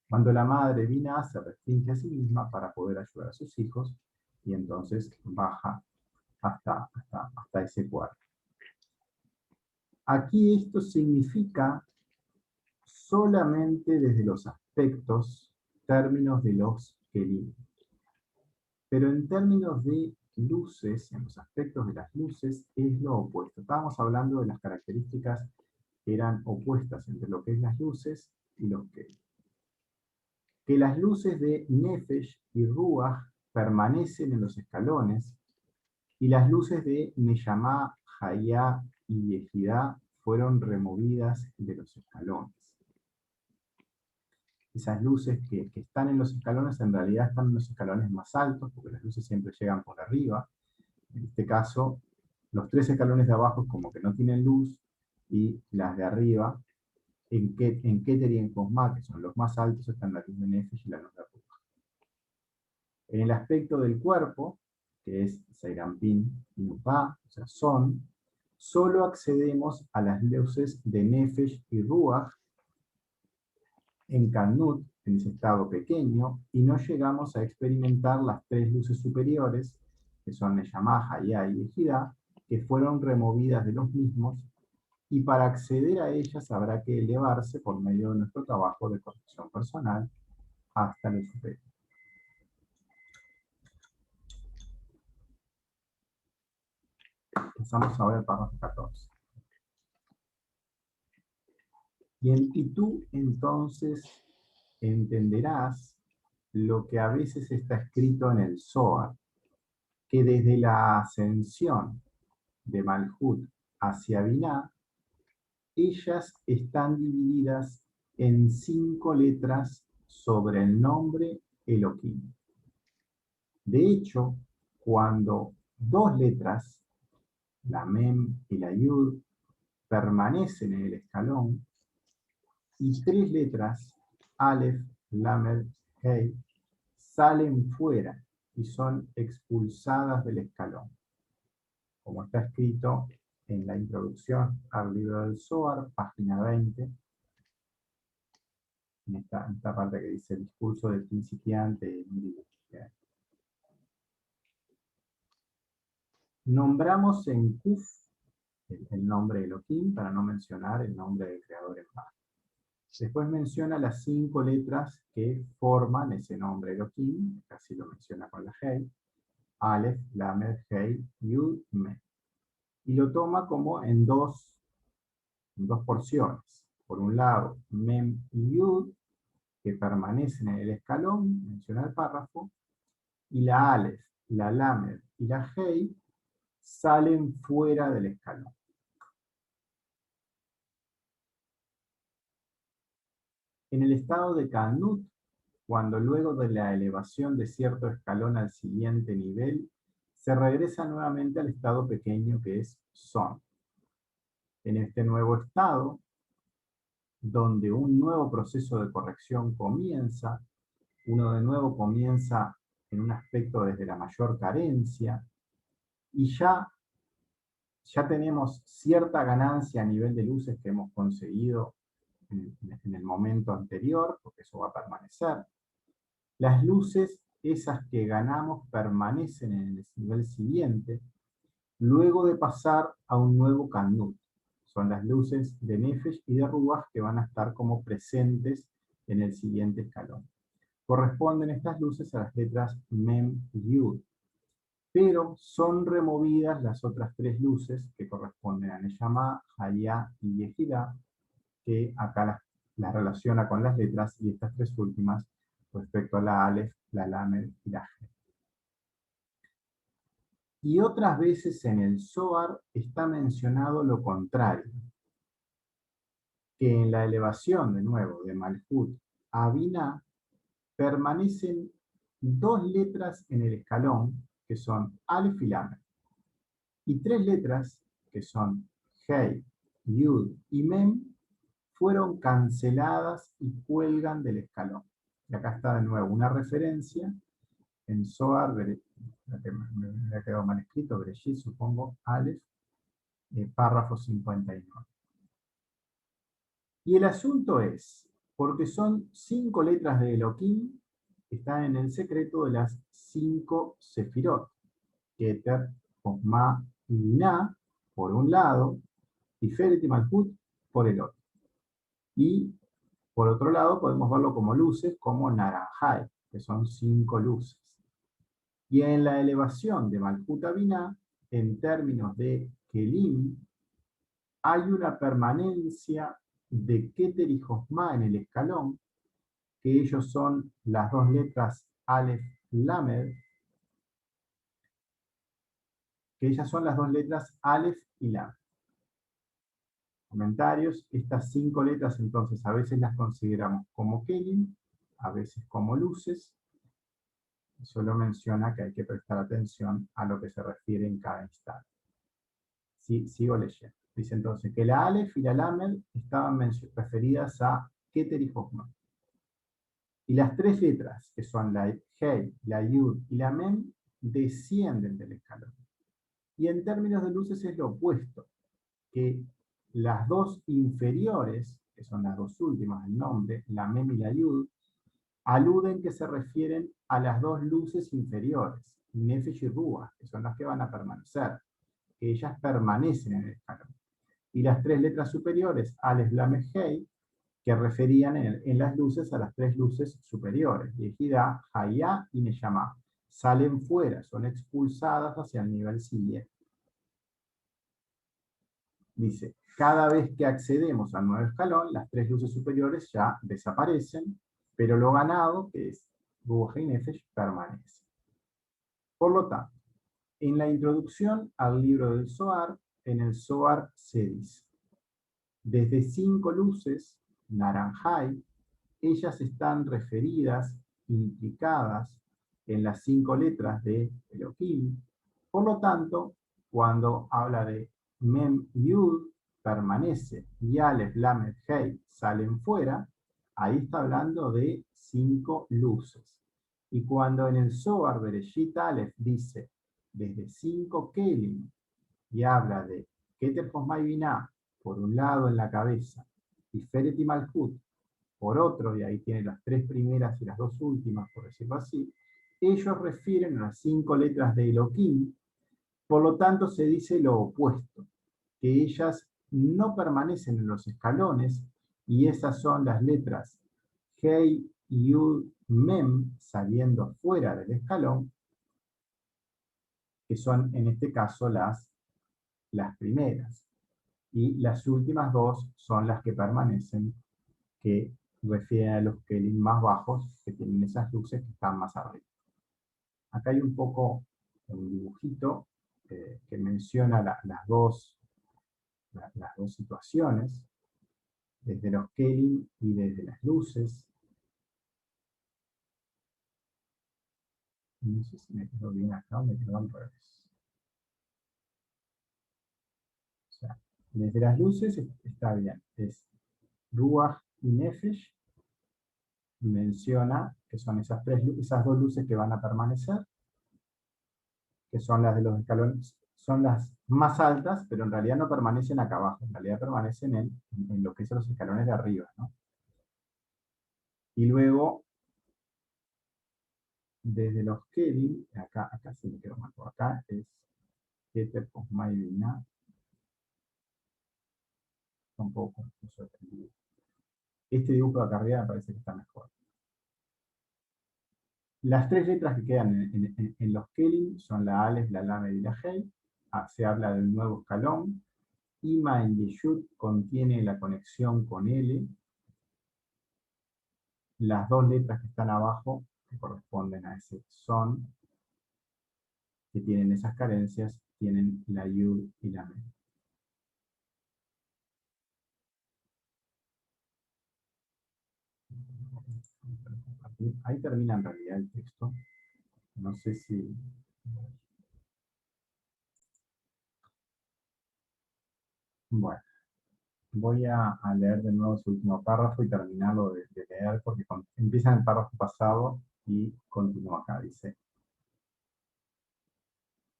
cuando la madre Binah se restringe a sí misma para poder ayudar a sus hijos, y entonces baja hasta ese cuarto. Aquí esto significa solamente desde los términos de los Kelim. Pero en términos de luces, en los aspectos de las luces, es lo opuesto. Estábamos hablando de las características que eran opuestas entre lo que es las luces y los Kelim. Que las luces de Nefesh y Ruach permanecen en los escalones, y las luces de Neyamá, Hayá y Yehidá fueron removidas de los escalones. Esas luces que están en los escalones, en realidad están en los escalones más altos, porque las luces siempre llegan por arriba. En este caso, los tres escalones de abajo como que no tienen luz, y las de arriba, en Keter y en Cosma, que son los más altos, están la luz de Nefesh y la luz de Ruach. En el aspecto del cuerpo, que es Seirampin y Nupá, o sea, solo accedemos a las luces de Nefesh y Ruach en Kannut, en ese estado pequeño, y no llegamos a experimentar las tres luces superiores, que son Neyamá, Hayá y Yehidá, que fueron removidas de los mismos, y para acceder a ellas habrá que elevarse por medio de nuestro trabajo de corrección personal hasta lo superior. Pasamos ahora al párrafo 14. Y tú entonces entenderás lo que a veces está escrito en el Zohar, que desde la ascensión de Malhut hacia Binah, ellas están divididas en 5 letras sobre el nombre Elohim. De hecho, cuando 2 letras, la Mem y la Yud, permanecen en el escalón, y 3 letras, Aleph, Lamed, Hei, salen fuera y son expulsadas del escalón, como está escrito en la introducción al libro del Zohar, página 20, en esta parte que dice el discurso del principiante. Nombramos en Kuf el nombre de Elohim para no mencionar el nombre del creador en Ba. Después menciona las 5 letras que forman ese nombre Elohim, casi lo menciona con la Hei, Aleph, Lamed, Hei, Yud, Me. Y lo toma como en dos porciones. Por un lado, Mem y Yud, que permanecen en el escalón, menciona el párrafo, y la Aleph, la Lamed y la Hei salen fuera del escalón. En el estado de Kannut, cuando luego de la elevación de cierto escalón al siguiente nivel, se regresa nuevamente al estado pequeño que es Son. En este nuevo estado, donde un nuevo proceso de corrección comienza, uno de nuevo comienza en un aspecto desde la mayor carencia, y ya tenemos cierta ganancia a nivel de luces que hemos conseguido en el momento anterior, porque eso va a permanecer. Las luces, esas que ganamos, permanecen en el nivel siguiente, luego de pasar a un nuevo Kannut. Son las luces de Nefesh y de Ruach que van a estar como presentes en el siguiente escalón. Corresponden estas luces a las letras Mem y Yud, pero son removidas las otras tres luces que corresponden a Neyamá, Hayá y Yehidá, que acá las relaciona con las letras, y estas tres últimas respecto a la Aleph, la Lamed y la He. Y otras veces en el Zohar está mencionado lo contrario, que en la elevación, de nuevo, de Malhut a Binah, permanecen dos letras en el escalón, que son Aleph y Lamed, y tres letras, que son Hei, Yud y Mem, fueron canceladas y cuelgan del escalón. Y acá está de nuevo una referencia en Zohar, me ha quedado mal escrito, Bereshit, supongo, Aleph, párrafo 59. Y el asunto es, porque son 5 letras de Elohim, que están en el secreto de las 5 Sefirot, Keter, Chokmah y Binah, por un lado, Tiferet y Malhut por el otro. Y por otro lado podemos verlo como luces, como Naranjai, que son 5 luces. Y en la elevación de Malhut a Binah, en términos de Kelim, hay una permanencia de Keter y Josma en el escalón, que ellos son las dos letras Aleph Lamed, que ellas son las dos letras Aleph y Lamed. Comentarios: estas 5 letras entonces a veces las consideramos como Kelim, a veces como luces. Solo menciona que hay que prestar atención a lo que se refiere en cada instante. Sí, sigo leyendo. Dice entonces que la Aleph y la Lamed estaban referidas a Keter y Josma. Y las tres letras, que son la Hei, la Yud y la Mem, descienden del escalón. Y en términos de luces es lo opuesto, que las dos inferiores, que son las dos últimas del nombre, la Mem y la Yud, aluden que se refieren a las dos luces inferiores, Nefesh y Ruach, que son las que van a permanecer, que ellas permanecen en el escalón. Y las tres letras superiores, Aleph, Lamed, Hei, que referían en las luces a las tres luces superiores, Yehidá, Hayá y Neyamá. Salen fuera, son expulsadas hacia el nivel siguiente. Dice, cada vez que accedemos al nuevo escalón, las tres luces superiores ya desaparecen, pero lo ganado, que es Ruach y Nefesh, permanece. Por lo tanto, en la introducción al libro del Zohar, en el Zohar se dice, desde 5 luces, Naranjai, ellas están referidas, implicadas en las 5 letras de Elohim. Por lo tanto, cuando habla de Mem Yud, permanece, y Aleph, Lamed, Hei salen fuera, ahí está hablando de 5 luces. Y cuando en el Zohar Bereshit Aleph dice desde 5 Kelim y habla de Keter Chosma y Binah, por un lado en la cabeza, y Feret y Malhut, por otro, y ahí tiene las tres primeras y las dos últimas, por decirlo así, ellos refieren a las 5 letras de Elohim, por lo tanto se dice lo opuesto, que ellas no permanecen en los escalones, y esas son las letras Hei, Yud, Mem, saliendo fuera del escalón, que son en este caso las primeras. Y las últimas dos son las que permanecen, que refieren a los kelim más bajos, que tienen esas luces que están más arriba. Acá hay un poco un dibujito que menciona las dos situaciones, desde los kelim y desde las luces. No sé si me quedó bien acá o me quedó al revés. O sea, desde las luces está bien, es Ruach y Nefesh, menciona que son esas dos luces que van a permanecer, que son las de los escalones, son las más altas, pero en realidad no permanecen acá abajo, en realidad permanecen en lo que son los escalones de arriba, ¿no? Y luego, desde los Kelim, acá sí me quedo mal, por acá es Keter, Chosma y Binah, un poco confuso este dibujo. Este dibujo de acá arriba me parece que está mejor. Las tres letras que quedan en los Kelim son la Aleph, la Lamed y la Hei. Se habla de un nuevo escalón. Ima en Yeshut contiene la conexión con L. Las dos letras que están abajo, que corresponden a ese son, que tienen esas carencias, tienen la Yud y la Mem. Ahí termina en realidad el texto. No sé si... Bueno, voy a leer de nuevo su último párrafo y terminarlo de leer porque empieza en el párrafo pasado y continúa acá. Dice: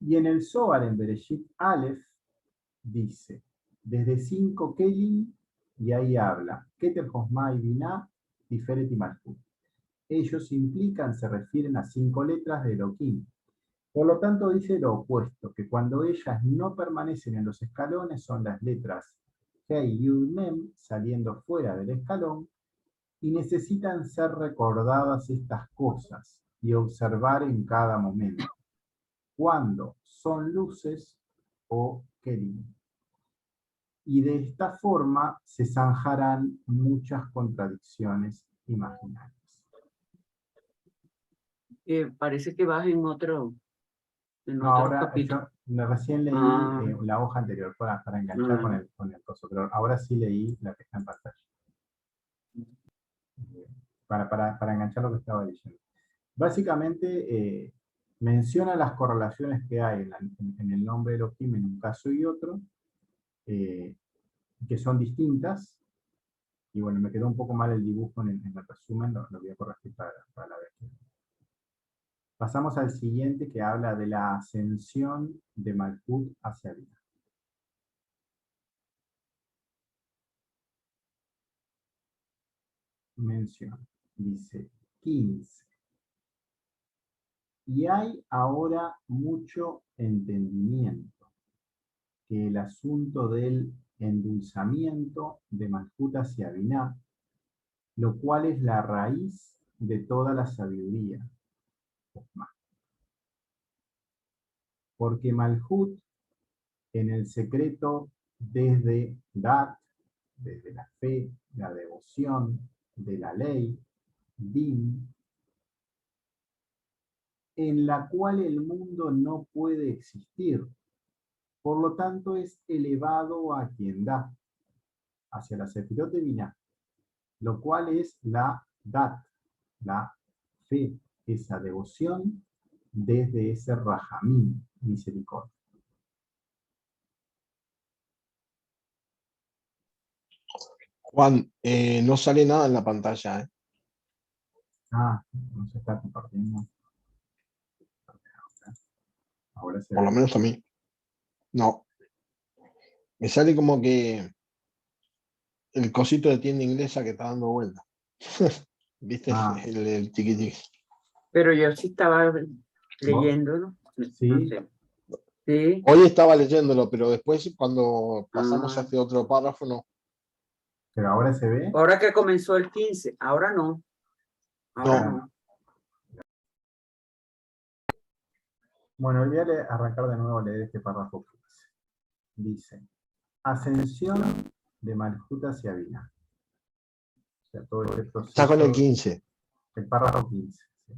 y en el Zohar, en Bereshit Aleph, dice, desde 5 Kelim, y ahí habla, Keter, Josma y Binah, Tiferet y Malkut. Ellos implican, se refieren a 5 letras de Elohim. Por lo tanto, dice lo opuesto, que cuando ellas no permanecen en los escalones son las letras Hei, Yud, Mem, saliendo fuera del escalón, y necesitan ser recordadas estas cosas y observar en cada momento, cuando son luces o kelim. Y de esta forma se zanjarán muchas contradicciones imaginarias. Parece que vas en otro No, ahora capítulo. recién leí la hoja anterior para enganchar con el coso, pero ahora sí leí la que está en pantalla. Para enganchar lo que estaba diciendo. Básicamente menciona las correlaciones que hay en el nombre de Elohim en un caso y otro, que son distintas, y bueno, me quedó un poco mal el dibujo en el resumen, lo voy a corregir para la vez. Pasamos al siguiente, que habla de la ascensión de Malkut hacia Binah. Menciona, dice 15. Y hay ahora mucho entendimiento que el asunto del endulzamiento de Malkut hacia Binah, lo cual es la raíz de toda la sabiduría. Porque Malhut, en el secreto desde Dat, desde la fe, la devoción, de la ley, Din, en la cual el mundo no puede existir, por lo tanto es elevado a quien da, hacia la Sefirot de Binah, lo cual es la Dat, la fe, esa devoción desde ese Rahamim, misericordia. Juan, no sale nada en la pantalla, ¿eh? Ah, no se está compartiendo. Ahora se Por lo ve. menos a mí. No. Me sale como que el cosito de tienda inglesa que está dando vuelta. ¿Viste? Ah. El tiquitiqui. Pero yo sí estaba ¿Vos? leyéndolo. Sí. No sé. Sí. Hoy estaba leyéndolo, pero después cuando pasamos a este otro párrafo, no. ¿Pero ahora se ve? Ahora que comenzó el 15, ahora no. Ahora no. Bueno, voy a arrancar de nuevo a leer este párrafo. Dice, ascensión de Malhut hacia Binah. O sea, todo este proceso. Está con el 15. El párrafo 15. ¿Sí?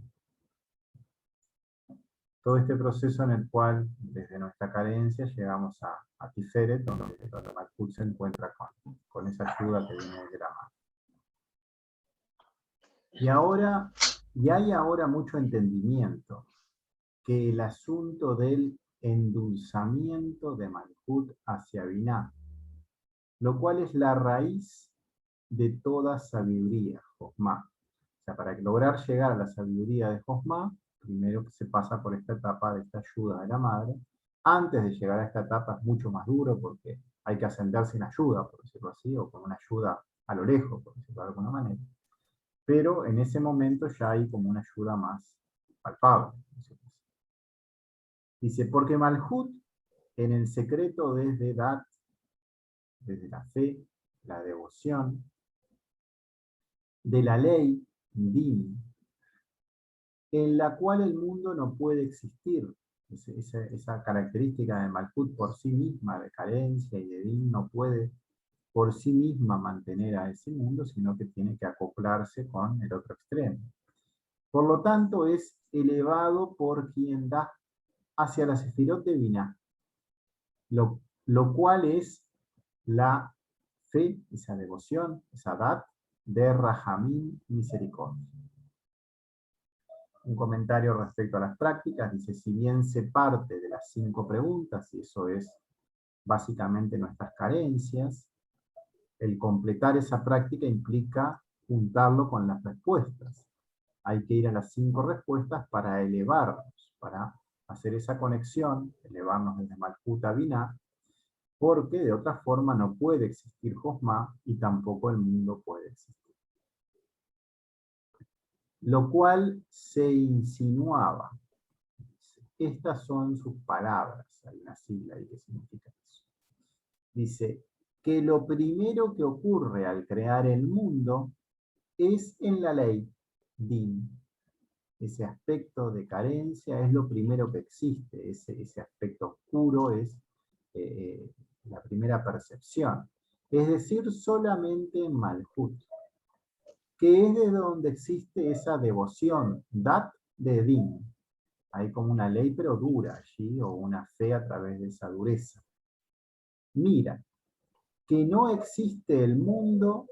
Todo este proceso en el cual, desde nuestra carencia, llegamos a Tiferet, donde Malhut se encuentra con esa ayuda que viene de la mano. Y hay ahora mucho entendimiento que el asunto del endulzamiento de Malhut hacia Binah, lo cual es la raíz de toda sabiduría, Josma. O sea, para lograr llegar a la sabiduría de Josma, primero que se pasa por esta etapa de esta ayuda de la madre. Antes de llegar a esta etapa es mucho más duro porque hay que ascender sin ayuda, por decirlo así, o con una ayuda a lo lejos, por decirlo de alguna manera. Pero en ese momento ya hay como una ayuda más palpable. Dice, porque Malhut, en el secreto desde Dat, desde la fe, la devoción, de la ley, Din, en la cual el mundo no puede existir. Esa característica de Malkut por sí misma, de carencia y de din, no puede por sí misma mantener a ese mundo, sino que tiene que acoplarse con el otro extremo. Por lo tanto, es elevado por quien da hacia la Sefirot de Binah, lo cual es la fe, esa devoción, esa dat de Rahamim, misericordia. Un comentario respecto a las prácticas, dice, si bien se parte de las 5 preguntas, y eso es básicamente nuestras carencias, el completar esa práctica implica juntarlo con las respuestas. Hay que ir a las 5 respuestas para elevarnos, para hacer esa conexión, elevarnos desde Malkut a Binah, porque de otra forma no puede existir Josma y tampoco el mundo puede existir. Lo cual se insinuaba. Estas son sus palabras, hay una sigla ahí que significa eso. Dice que lo primero que ocurre al crear el mundo es en la ley, din. Ese aspecto de carencia es lo primero que existe, ese aspecto oscuro es la primera percepción. Es decir, solamente en Malhut, que es de donde existe esa devoción, dat de din. Hay como una ley pero dura allí, o una fe a través de esa dureza. Mira, que no existe el mundo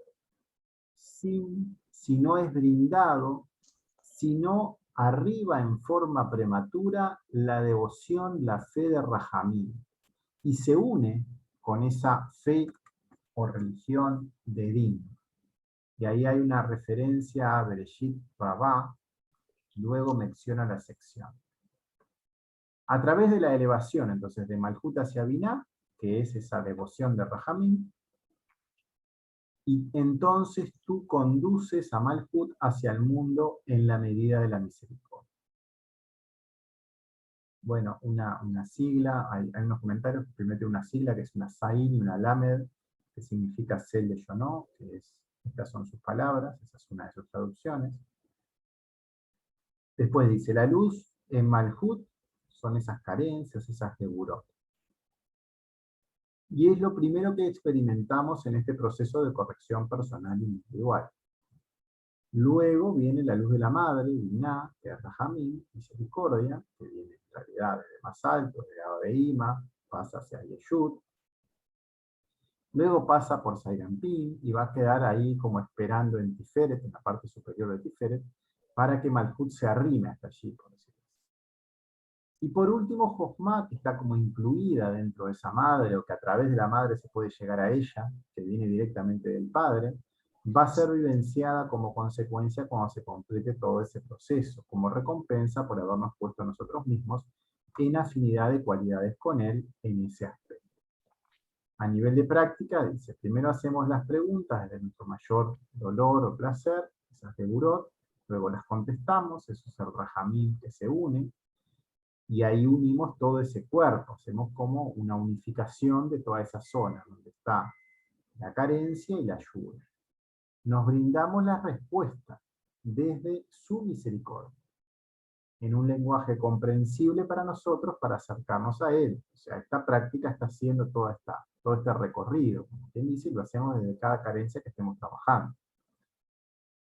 si no es brindado, si no arriba en forma prematura la devoción, la fe de Rahamim, y se une con esa fe o religión de Din. Y ahí hay una referencia a Bereshit Rabá, luego menciona la sección. A través de la elevación, entonces, de Malhut hacia Binah, que es esa devoción de Rahamim, y entonces tú conduces a Malhut hacia el mundo en la medida de la misericordia. Bueno, una sigla, hay unos comentarios, primero una sigla que es una Sain y una Lamed, que significa Sel de Yonó, que es, estas son sus palabras, esa es una de sus traducciones. Después dice, la luz en Malhut son esas carencias, esas Geburot. Y es lo primero que experimentamos en este proceso de corrección personal e individual. Luego viene la luz de la madre, Binah, que es Rahamim, misericordia, que viene en realidad desde más alto, de Abeima, pasa hacia Yeshut. Luego pasa por Sairampin y va a quedar ahí como esperando en Tiferet, en la parte superior de Tiferet, para que Malhut se arrime hasta allí, por decirlo así. Y por último, Jochma, que está como incluida dentro de esa madre, o que a través de la madre se puede llegar a ella, que viene directamente del padre, va a ser vivenciada como consecuencia cuando se complete todo ese proceso, como recompensa por habernos puesto a nosotros mismos en afinidad de cualidades con él en ese aspecto. A nivel de práctica, dice, primero hacemos las preguntas desde nuestro mayor dolor o placer, esas de Burot, luego las contestamos, eso es el Rahamim que se une, y ahí unimos todo ese cuerpo, hacemos como una unificación de toda esa zona, donde está la carencia y la ayuda. Nos brindamos la respuesta desde su misericordia, en un lenguaje comprensible para nosotros para acercarnos a él. O sea, esta práctica está haciendo todo este recorrido, como quien dice, y lo hacemos desde cada carencia que estemos trabajando.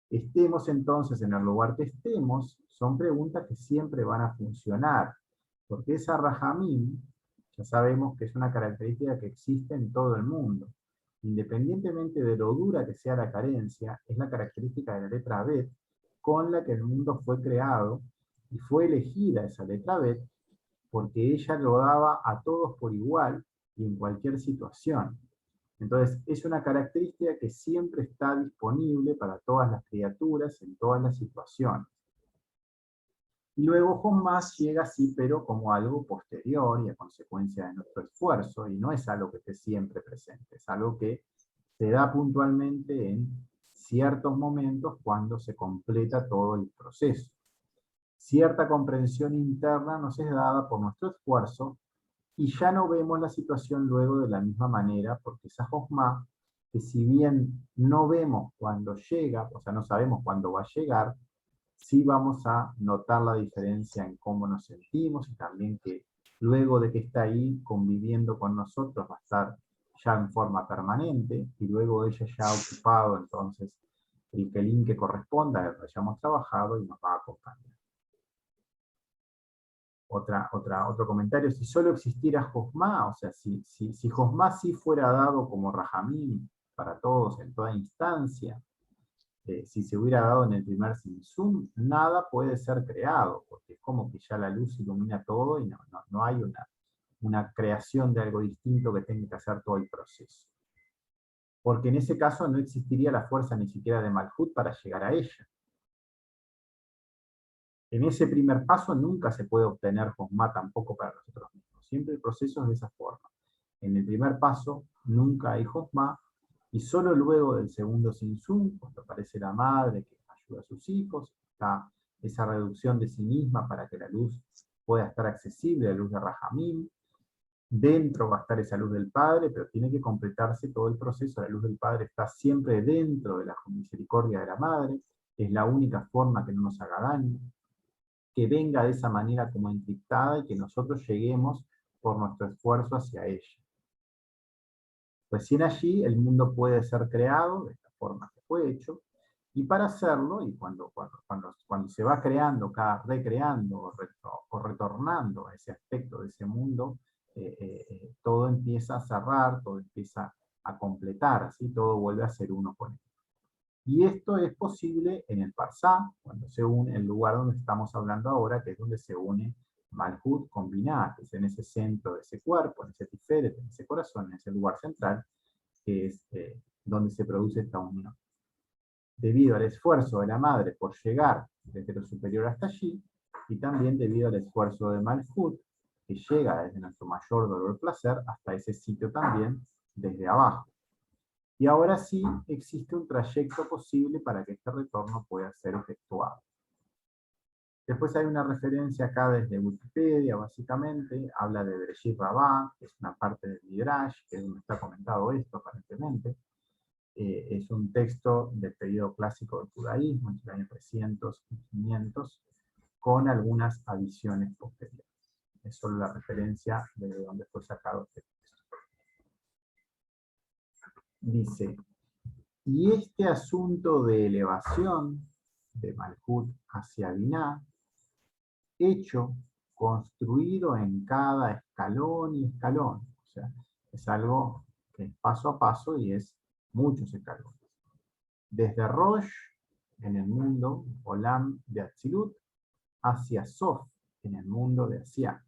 Estemos entonces en el lugar que estemos, son preguntas que siempre van a funcionar, porque esa Rahamim, ya sabemos que es una característica que existe en todo el mundo. Independientemente de lo dura que sea la carencia, es la característica de la letra Bet con la que el mundo fue creado, y fue elegida esa letra Bet porque ella lo daba a todos por igual y en cualquier situación. Entonces, es una característica que siempre está disponible para todas las criaturas en todas las situaciones. Y luego Jochma llega así, pero como algo posterior y a consecuencia de nuestro esfuerzo, y no es algo que esté siempre presente, es algo que se da puntualmente en ciertos momentos cuando se completa todo el proceso. Cierta comprensión interna nos es dada por nuestro esfuerzo, y ya no vemos la situación luego de la misma manera, porque esa Jochma, que si bien no vemos cuando llega, o sea, no sabemos cuándo va a llegar, sí vamos a notar la diferencia en cómo nos sentimos y también que luego de que está ahí conviviendo con nosotros va a estar ya en forma permanente y luego ella ya ha ocupado entonces el quelín que corresponda al que hayamos trabajado y nos va a acompañar. Otro comentario, si solo existiera Josma, o sea, si Josma sí fuera dado como Rajamín para todos en toda instancia, si se hubiera dado en el primer Simsum, nada puede ser creado, porque es como que ya la luz ilumina todo y no hay una creación de algo distinto que tenga que hacer todo el proceso. Porque en ese caso no existiría la fuerza ni siquiera de Malhut para llegar a ella. En ese primer paso nunca se puede obtener Josma tampoco para nosotros mismos. Siempre el proceso es de esa forma. En el primer paso nunca hay Josma, y solo luego del segundo Simsum, cuando aparece la madre que ayuda a sus hijos, está esa reducción de sí misma para que la luz pueda estar accesible, la luz de Rajamín. Dentro va a estar esa luz del Padre, pero tiene que completarse todo el proceso. La luz del Padre está siempre dentro de la misericordia de la Madre, es la única forma que no nos haga daño, que venga de esa manera como encriptada y que nosotros lleguemos por nuestro esfuerzo hacia ella. Recién allí el mundo puede ser creado de esta forma que fue hecho, y para hacerlo, y cuando se va creando, recreando o retornando a ese aspecto de ese mundo, todo empieza a cerrar, todo empieza a completar, ¿sí? Todo vuelve a ser uno con él. Y esto es posible en el Parsá, cuando se une el lugar donde estamos hablando ahora, que es donde se une Malhut con Binah, que es en ese centro de ese cuerpo, en ese tiferet, en ese corazón, en ese lugar central, que es donde se produce esta unión. Debido al esfuerzo de la madre por llegar desde lo superior hasta allí, y también debido al esfuerzo de Malhut, que llega desde nuestro mayor dolor placer hasta ese sitio también, desde abajo. Y ahora sí existe un trayecto posible para que este retorno pueda ser efectuado. Después hay una referencia acá desde Wikipedia, básicamente, habla de Bereshit Rabbah, que es una parte del Midrash, que es donde está comentado esto aparentemente. Es un texto del periodo clásico del judaísmo, entre los años 300 y 500, con algunas adiciones posteriores. Es solo la referencia de donde fue sacado este texto. Dice, y este asunto de elevación de Malhut hacia Binah, hecho, construido en cada escalón y escalón, o sea, es algo que es paso a paso y es muchos escalones. Desde Rosh, en el mundo, Olam de Atzilut, hacia Sof, en el mundo de Asiá.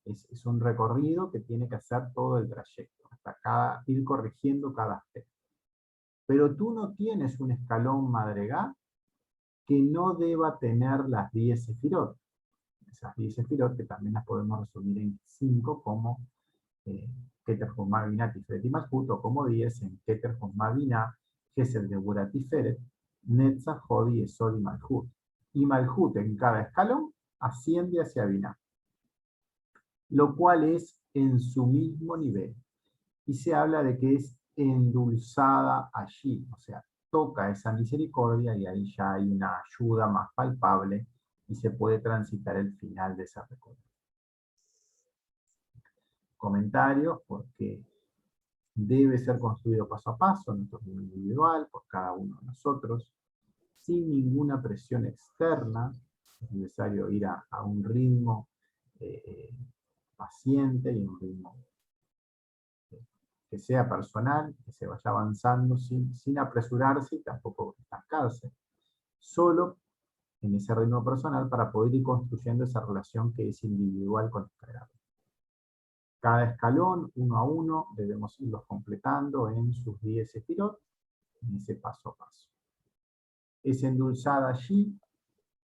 Es un recorrido que tiene que hacer todo el trayecto, hasta ir corrigiendo cada aspecto. Pero tú no tienes un escalón madregá que no deba tener las 10 sefirot. Esas 10 sefirot que también las podemos resumir en 5 como Keter Josma Binah Tiferet y Malhut, o como 10 en Keter Josma Binah, Gesed Geburah Tiferet, Netzach Hod Yesod y Malhut. Y Malhut en cada escalón asciende hacia Binah, lo cual es en su mismo nivel. Y se habla de que es endulzada allí, o sea, toca esa misericordia y ahí ya hay una ayuda más palpable y se puede transitar el final de esa recorrido. Comentarios, porque debe ser construido paso a paso, en nuestro nivel individual, por cada uno de nosotros, sin ninguna presión externa. Es necesario ir a un ritmo paciente y un ritmo que sea personal, que se vaya avanzando sin apresurarse y tampoco estancarse. Solo en ese ritmo personal para poder ir construyendo esa relación que es individual con el creador. Cada escalón, uno a uno, debemos irlos completando en sus 10 sefirot, en ese paso a paso. Es endulzada allí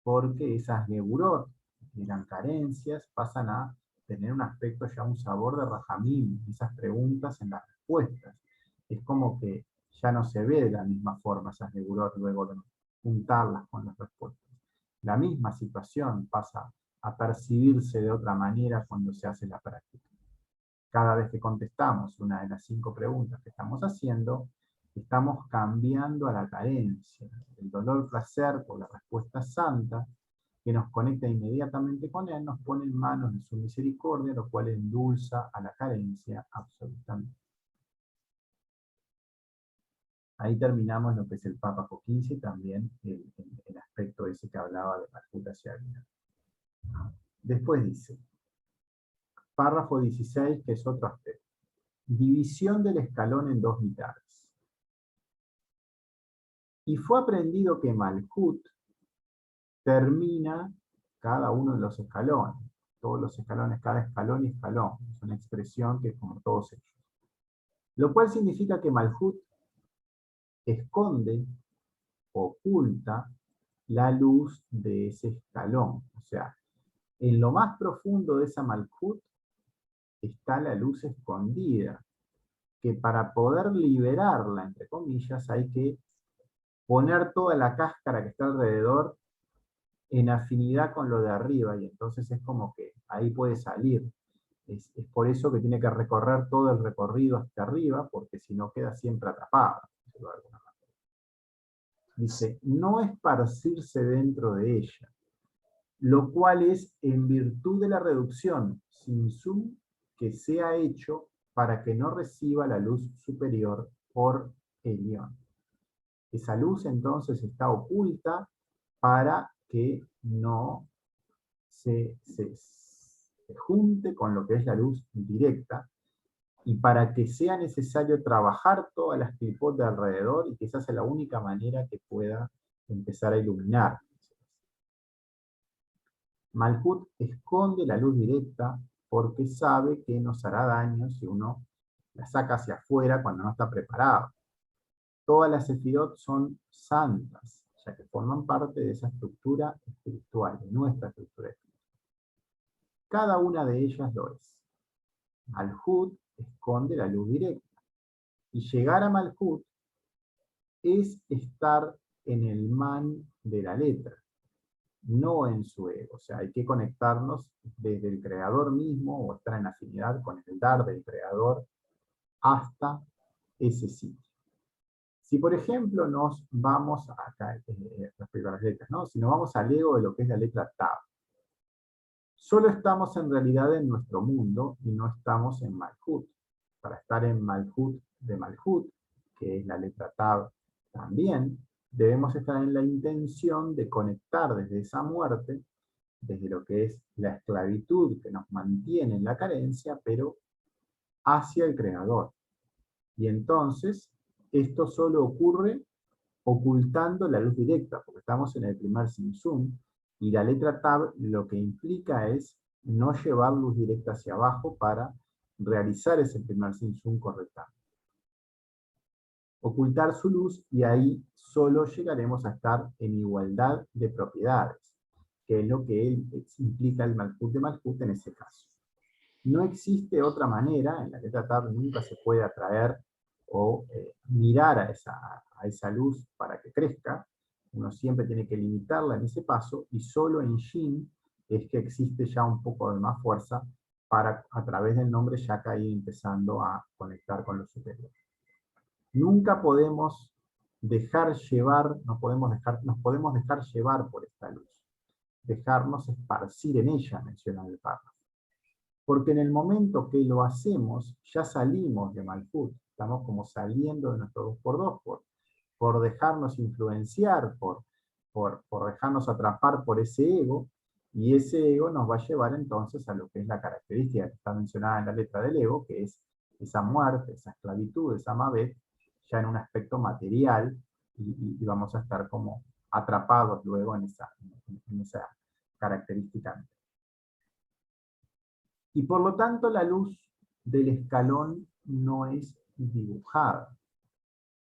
porque esas geburot, que eran carencias, pasan a tener un aspecto ya, un sabor de rajamín, esas preguntas en las respuestas. Es como que ya no se ve de la misma forma esas geburot luego de juntarlas con las respuestas. La misma situación pasa a percibirse de otra manera cuando se hace la práctica. Cada vez que contestamos una de las 5 preguntas que estamos haciendo, Estamos cambiando a la carencia. El dolor-placer por la respuesta santa, que nos conecta inmediatamente con Él, nos pone en manos de su misericordia, lo cual endulza a la carencia absolutamente. Ahí terminamos lo que es el Papa XV y también el aspecto ese que hablaba de Malhut hacia Binah. Después dice, párrafo 16, que es otro aspecto. División del escalón en dos mitades. Y fue aprendido que Malhut termina cada uno de los escalones. Todos los escalones, cada escalón y escalón. Es una expresión que es como todos ellos. Lo cual significa que Malhut esconde, oculta la luz de ese escalón. O sea, en lo más profundo de esa Malhut está la luz escondida, que para poder liberarla, entre comillas, hay que poner toda la cáscara que está alrededor en afinidad con lo de arriba, y entonces es como que ahí puede salir. Es por eso que tiene que recorrer todo el recorrido hasta arriba, porque si no queda siempre atrapada. Dice, no esparcirse dentro de ella, lo cual es en virtud de la reducción sin sum que se ha hecho para que no reciba la luz superior por Elión. Esa luz entonces está oculta para que no se junte con lo que es la luz directa, y para que sea necesario trabajar todas las clipot de alrededor, y que esa sea la única manera que pueda empezar a iluminar. Malhut esconde la luz directa porque sabe que nos hará daño si uno la saca hacia afuera cuando no está preparado. Todas las sefirot son santas, ya que forman parte de esa estructura espiritual, de nuestra estructura espiritual. Cada una de ellas lo es. Malhut esconde la luz directa. Y llegar a Malhut es estar en el man de la letra, no en su ego. O sea, hay que conectarnos desde el creador mismo, o estar en afinidad con el dar del creador, hasta ese sitio. Si por ejemplo nos vamos acá, respecto a las letras, ¿no? Si nos vamos al ego de lo que es la letra Tav, solo estamos en realidad en nuestro mundo y no estamos en Malhut. Para estar en Malhut de Malhut, que es la letra Tav también, debemos estar en la intención de conectar desde esa muerte, desde lo que es la esclavitud que nos mantiene en la carencia, pero hacia el Creador. Y entonces, esto solo ocurre ocultando la luz directa, porque estamos en el primer Simsum, y la letra Tab lo que implica es no llevar luz directa hacia abajo para realizar ese primer Simsum correctamente. Ocultar su luz, y ahí solo llegaremos a estar en igualdad de propiedades, que es lo que implica el Malhut de Malhut en ese caso. No existe otra manera, en la letra Tab nunca se puede atraer o mirar a esa luz para que crezca. Uno siempre tiene que limitarla en ese paso, y solo en Shin es que existe ya un poco de más fuerza para, a través del nombre Yaka, ir empezando a conectar con lo superior. Nunca podemos dejar llevar, nos podemos dejar llevar por esta luz, dejarnos esparcir en ella, menciona el párrafo. Porque en el momento que lo hacemos, ya salimos de Malhut, estamos como saliendo de nuestro 2x2, por dejarnos influenciar, por dejarnos atrapar por ese ego, y ese ego nos va a llevar entonces a lo que es la característica que está mencionada en la letra del ego, que es esa muerte, esa esclavitud, esa mabet, ya en un aspecto material, y vamos a estar como atrapados luego en esa característica. Y por lo tanto la luz del escalón no es dibujada,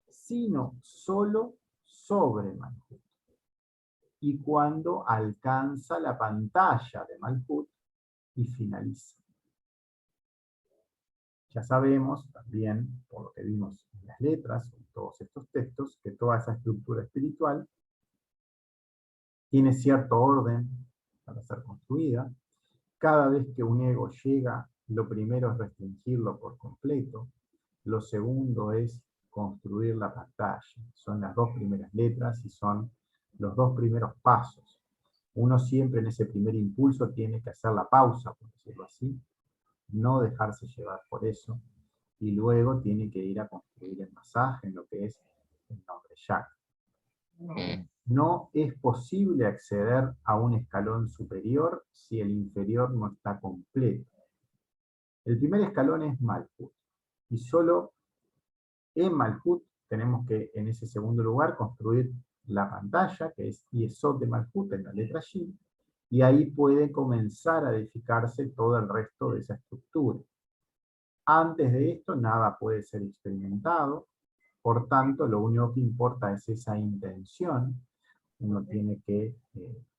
sino solo sobre Malhut. Y cuando alcanza la pantalla de Malhut y finaliza. Ya sabemos también, por lo que vimos en las letras, en todos estos textos, que toda esa estructura espiritual tiene cierto orden para ser construida. Cada vez que un ego llega, lo primero es restringirlo por completo. Lo segundo es construir la pantalla. Son las 2 primeras letras y son los 2 primeros pasos. Uno siempre en ese primer impulso tiene que hacer la pausa, por decirlo así, no dejarse llevar por eso, y luego tiene que ir a construir el masaje en lo que es el nombre chakra. No es posible acceder a un escalón superior si el inferior no está completo. El primer escalón es Malhut, y solo en Malhut tenemos que, en ese segundo lugar, construir la pantalla, que es Yesod de Malhut, en la letra Shin, y ahí puede comenzar a edificarse todo el resto de esa estructura. Antes de esto, nada puede ser experimentado, por tanto, lo único que importa es esa intención. Uno tiene que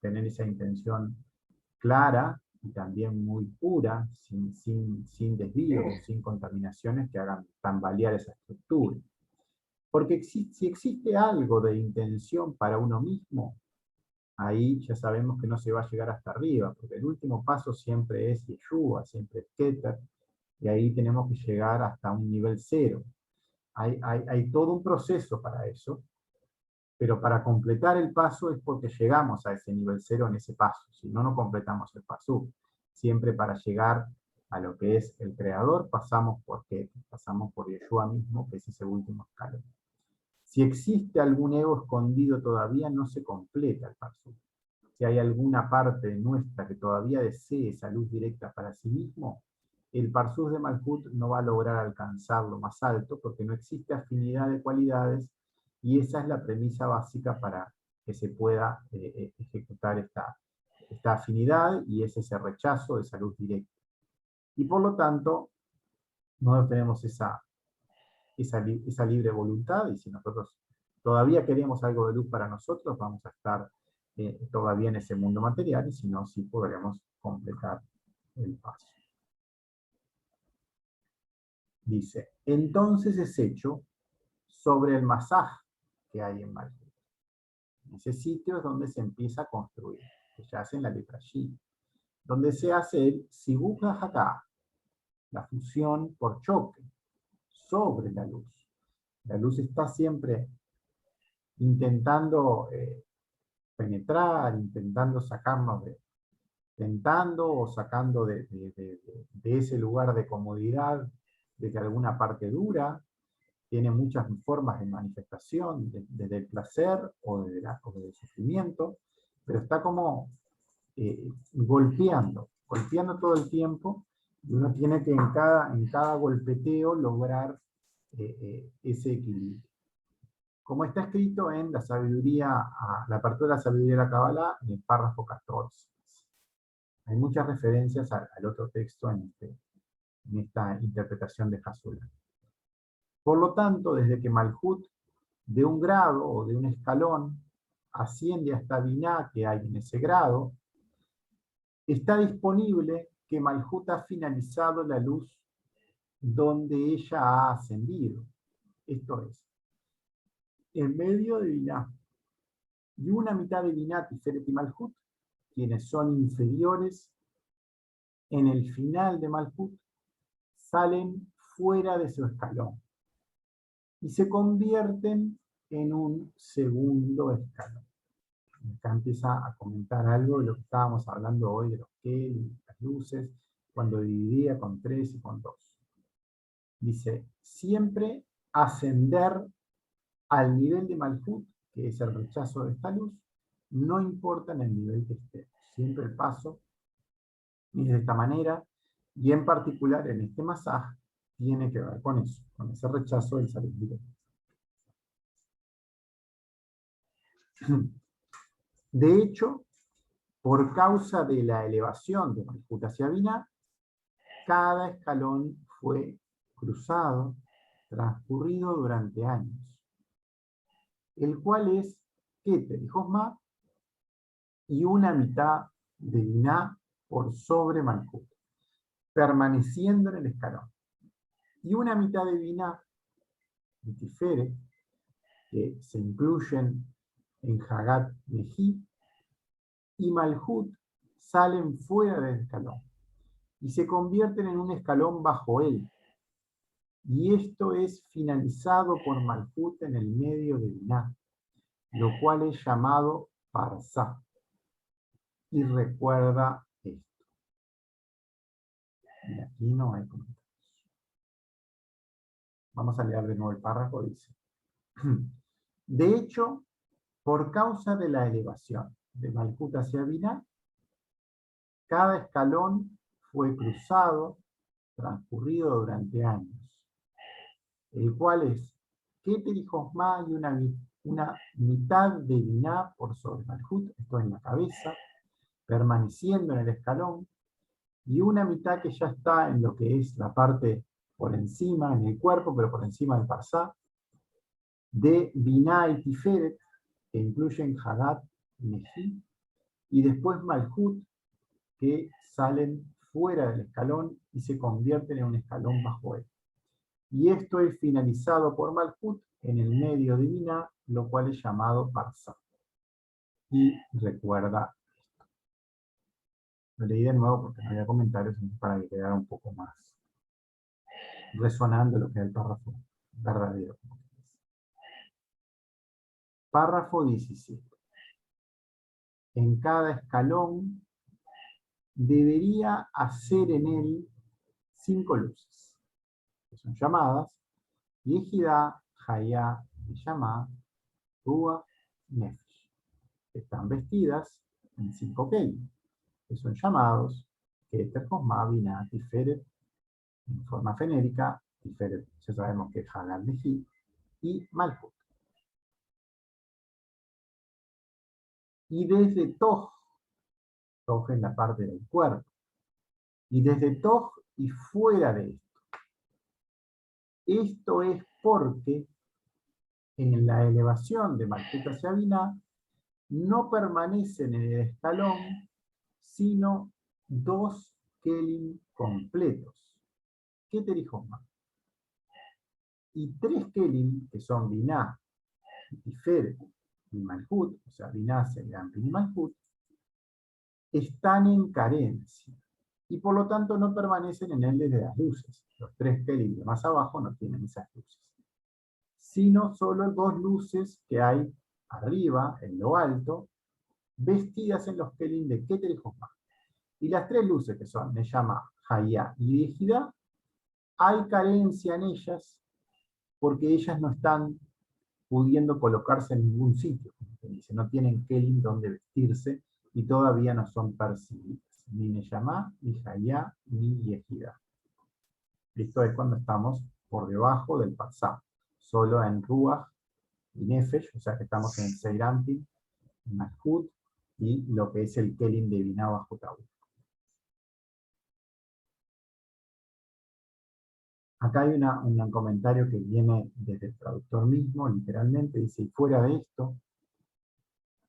tener esa intención clara y también muy pura, sin desvíos, sin contaminaciones que hagan tambalear esa estructura. Porque si existe algo de intención para uno mismo, ahí ya sabemos que no se va a llegar hasta arriba, porque el último paso siempre es Yeshua, siempre es Keter, y ahí tenemos que llegar hasta un nivel 0. Hay todo un proceso para eso, pero para completar el paso es porque llegamos a ese nivel 0 en ese paso, si no, no completamos el paso. Siempre para llegar a lo que es el creador pasamos por Keter, pasamos por Yeshua mismo, que es ese último escalón. Si existe algún ego escondido todavía, no se completa el parsut. Si hay alguna parte nuestra que todavía desee esa luz directa para sí mismo, el parsut de Malhut no va a lograr alcanzar lo más alto porque no existe afinidad de cualidades, y esa es la premisa básica para que se pueda ejecutar esta afinidad, y es ese rechazo de esa luz directa. Y por lo tanto, no tenemos esa libre voluntad, y si nosotros todavía queremos algo de luz para nosotros, vamos a estar todavía en ese mundo material, y si no, sí podremos completar el paso. Dice, entonces es hecho sobre el masaj que hay en Malhut. Ese sitio es donde se empieza a construir, que se hace en la letra Shin, donde se hace el Sibuj HaHaká, la fusión por choque, sobre la luz. La luz está siempre intentando penetrar, intentando sacarnos sacando de ese lugar de comodidad, de alguna parte dura. Tiene muchas formas de manifestación, desde el placer o del sufrimiento, pero está como golpeando todo el tiempo, y uno tiene que en cada golpeteo lograr ese equilibrio. Como está escrito en la apertura de la sabiduría de la Kabbalah, en el párrafo 14. Hay muchas referencias al otro texto en esta interpretación de Hasula. Por lo tanto, desde que Malhut, de un grado o de un escalón, asciende hasta Binah, que hay en ese grado, está disponible que Malhut ha finalizado la luz donde ella ha ascendido. Esto es, en medio de Binah y una mitad de Binah, Tiferet y Malhut, quienes son inferiores en el final de Malhut, salen fuera de su escalón y se convierten en un segundo escalón. Acá empieza a comentar algo de lo que estábamos hablando hoy, de los Kel, las luces, cuando dividía con 3 y con 2. Dice, siempre ascender al nivel de Malhut, que es el rechazo de esta luz, no importa en el nivel que esté. Siempre el paso es de esta manera, y en particular en este masaje tiene que ver con eso, con ese rechazo del salir directo. De hecho, por causa de la elevación de Malhut hacia Binah, cada escalón fue cruzado, transcurrido durante años, el cual es Keter y Josma, y una mitad de Binah por sobre Malhut, permaneciendo en el escalón, y una mitad de Binah y Tiferet, que se incluyen en Hagat Neji, y Malhut salen fuera del escalón, y se convierten en un escalón bajo él, Y esto es finalizado por Malhut en el medio de Binah, lo cual es llamado Parsá. Y recuerda esto. Y aquí no hay comentarios. Vamos a leer de nuevo el párrafo, dice. De hecho, por causa de la elevación de Malhut hacia Binah, cada escalón fue cruzado, transcurrido durante años, el cual es Keter y Josma y una mitad de Binah por sobre Malhut, esto en la cabeza, permaneciendo en el escalón, y una mitad que ya está en lo que es la parte por encima, en el cuerpo, pero por encima del Parsá, de Binah y Tiferet, que incluyen Hadat y Neji, y después Malhut, que salen fuera del escalón y se convierten en un escalón bajo él. Y esto es finalizado por Malhut en el medio de Binah, lo cual es llamado Parsá. Y recuerda esto. Lo leí de nuevo porque no había comentarios, para que quedara un poco más resonando lo que es el párrafo verdadero. Párrafo 17. En cada escalón debería hacer en él 5 luces, que son llamadas Yehidá, Hayá, Yamá, Rúa, Nefesh, que están vestidas en 5 kelim, que son llamados Keter, Josma, Binah, Tiferet, en forma genérica, Tiferet, ya sabemos que es Hagal Neji, y Malhut. Y desde Toj en la parte del cuerpo, y desde Toj y fuera de esto. Esto es porque en la elevación de Malhut hacia Binah no permanecen en el escalón sino 2 kelim completos, Keter y Josma, y 3 kelim, que son Binah, Tiferet y Malhut, o sea, Binah, Seiranpin y Malhut, están en carencia, y por lo tanto no permanecen en él desde las luces. Los 3 kelim de más abajo no tienen esas luces, sino solo 2 luces que hay arriba, en lo alto, vestidas en los kelim de Keter y Josma. Y las 3 luces que son Neyama, Hayá y Yehidá, hay carencia en ellas porque ellas no están pudiendo colocarse en ningún sitio. Dice, no tienen kelim donde vestirse y todavía no son percibidas. Ni Neyama, ni Hayá, ni Yehidá. Esto es cuando estamos por debajo del Parsá, solo en Ruach y Nefesh, o sea que estamos en Seiranpin, en Malhut, y lo que es el kelim de Binah bajo Tabú. Acá hay un comentario que viene desde el traductor mismo, literalmente, dice, y fuera de esto,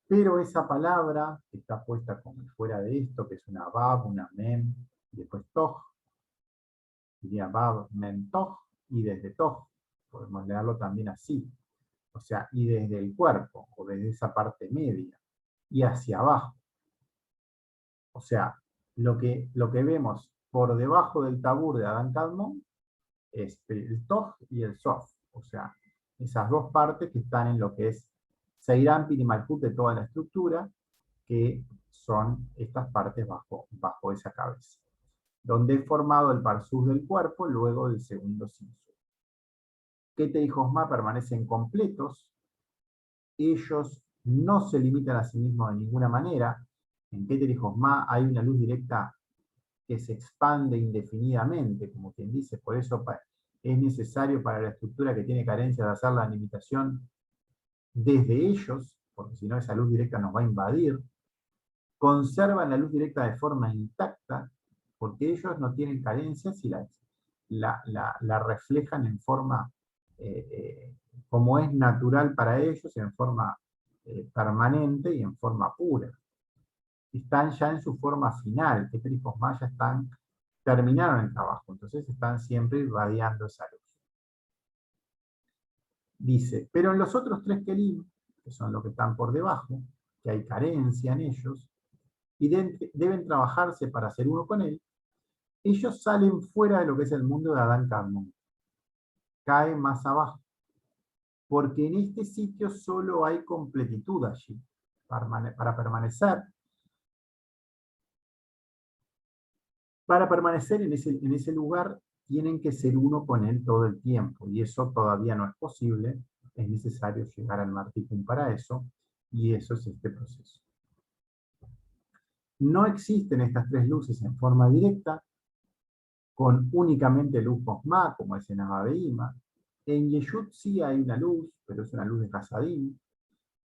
pero esa palabra que está puesta como fuera de esto, que es una Bab, una Mem, y después Toj, diría Bab, Mem, Toj, y desde Toj, podemos leerlo también así, o sea, y desde el cuerpo, o desde esa parte media, y hacia abajo. O sea, lo que vemos por debajo del tabur de Adán Kadmon, es el Toj y el Sof, o sea, esas 2 partes que están en lo que es Seiranpin y Malhut de toda la estructura, que son estas partes bajo esa cabeza, donde es formado el Parsús del cuerpo luego del segundo Sinsú. Keter y Josma permanecen completos, ellos no se limitan a sí mismos de ninguna manera. En Keter y Josma hay una luz directa que se expande indefinidamente, como quien dice, por eso es necesario para la estructura que tiene carencia de hacer la limitación desde ellos, porque si no esa luz directa nos va a invadir. Conservan la luz directa de forma intacta, porque ellos no tienen carencias y la reflejan en forma, como es natural para ellos, en forma permanente y en forma pura. Están ya en su forma final, que Tripos Maya terminaron el trabajo, entonces están siempre irradiando esa luz. Dice, pero en los otros 3 kelim, que son los que están por debajo, que hay carencia en ellos, y deben trabajarse para ser uno con él, ellos salen fuera de lo que es el mundo de Adán Kadmon. cae más abajo, porque en este sitio solo hay completitud allí, para permanecer. Para permanecer en ese lugar, tienen que ser uno con él todo el tiempo, y eso todavía no es posible. Es necesario llegar al Marticum para eso, y eso es este proceso. No existen estas tres luces en forma directa, con únicamente luz Jochma, como es en Abba Behima. En Yeshut sí hay una luz, pero es una luz de Hasadim,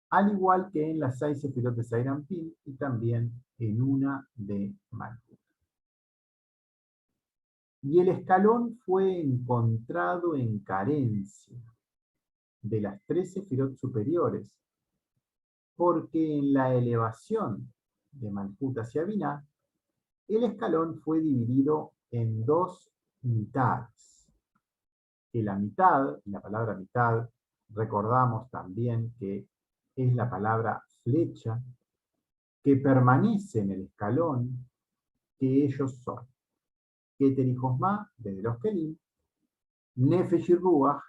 al igual que en las 6 sefirot de Zeir Anpin y también en una de Malkut. Y el escalón fue encontrado en carencia de las 3 sefirot superiores, porque en la elevación de Malkut hacia Binah, el escalón fue dividido en 2 mitades. Que la mitad, la palabra mitad, recordamos también que es la palabra flecha, que permanece en el escalón, que ellos son Keter y Josma, desde los Kelim, Nefesh y Ruach,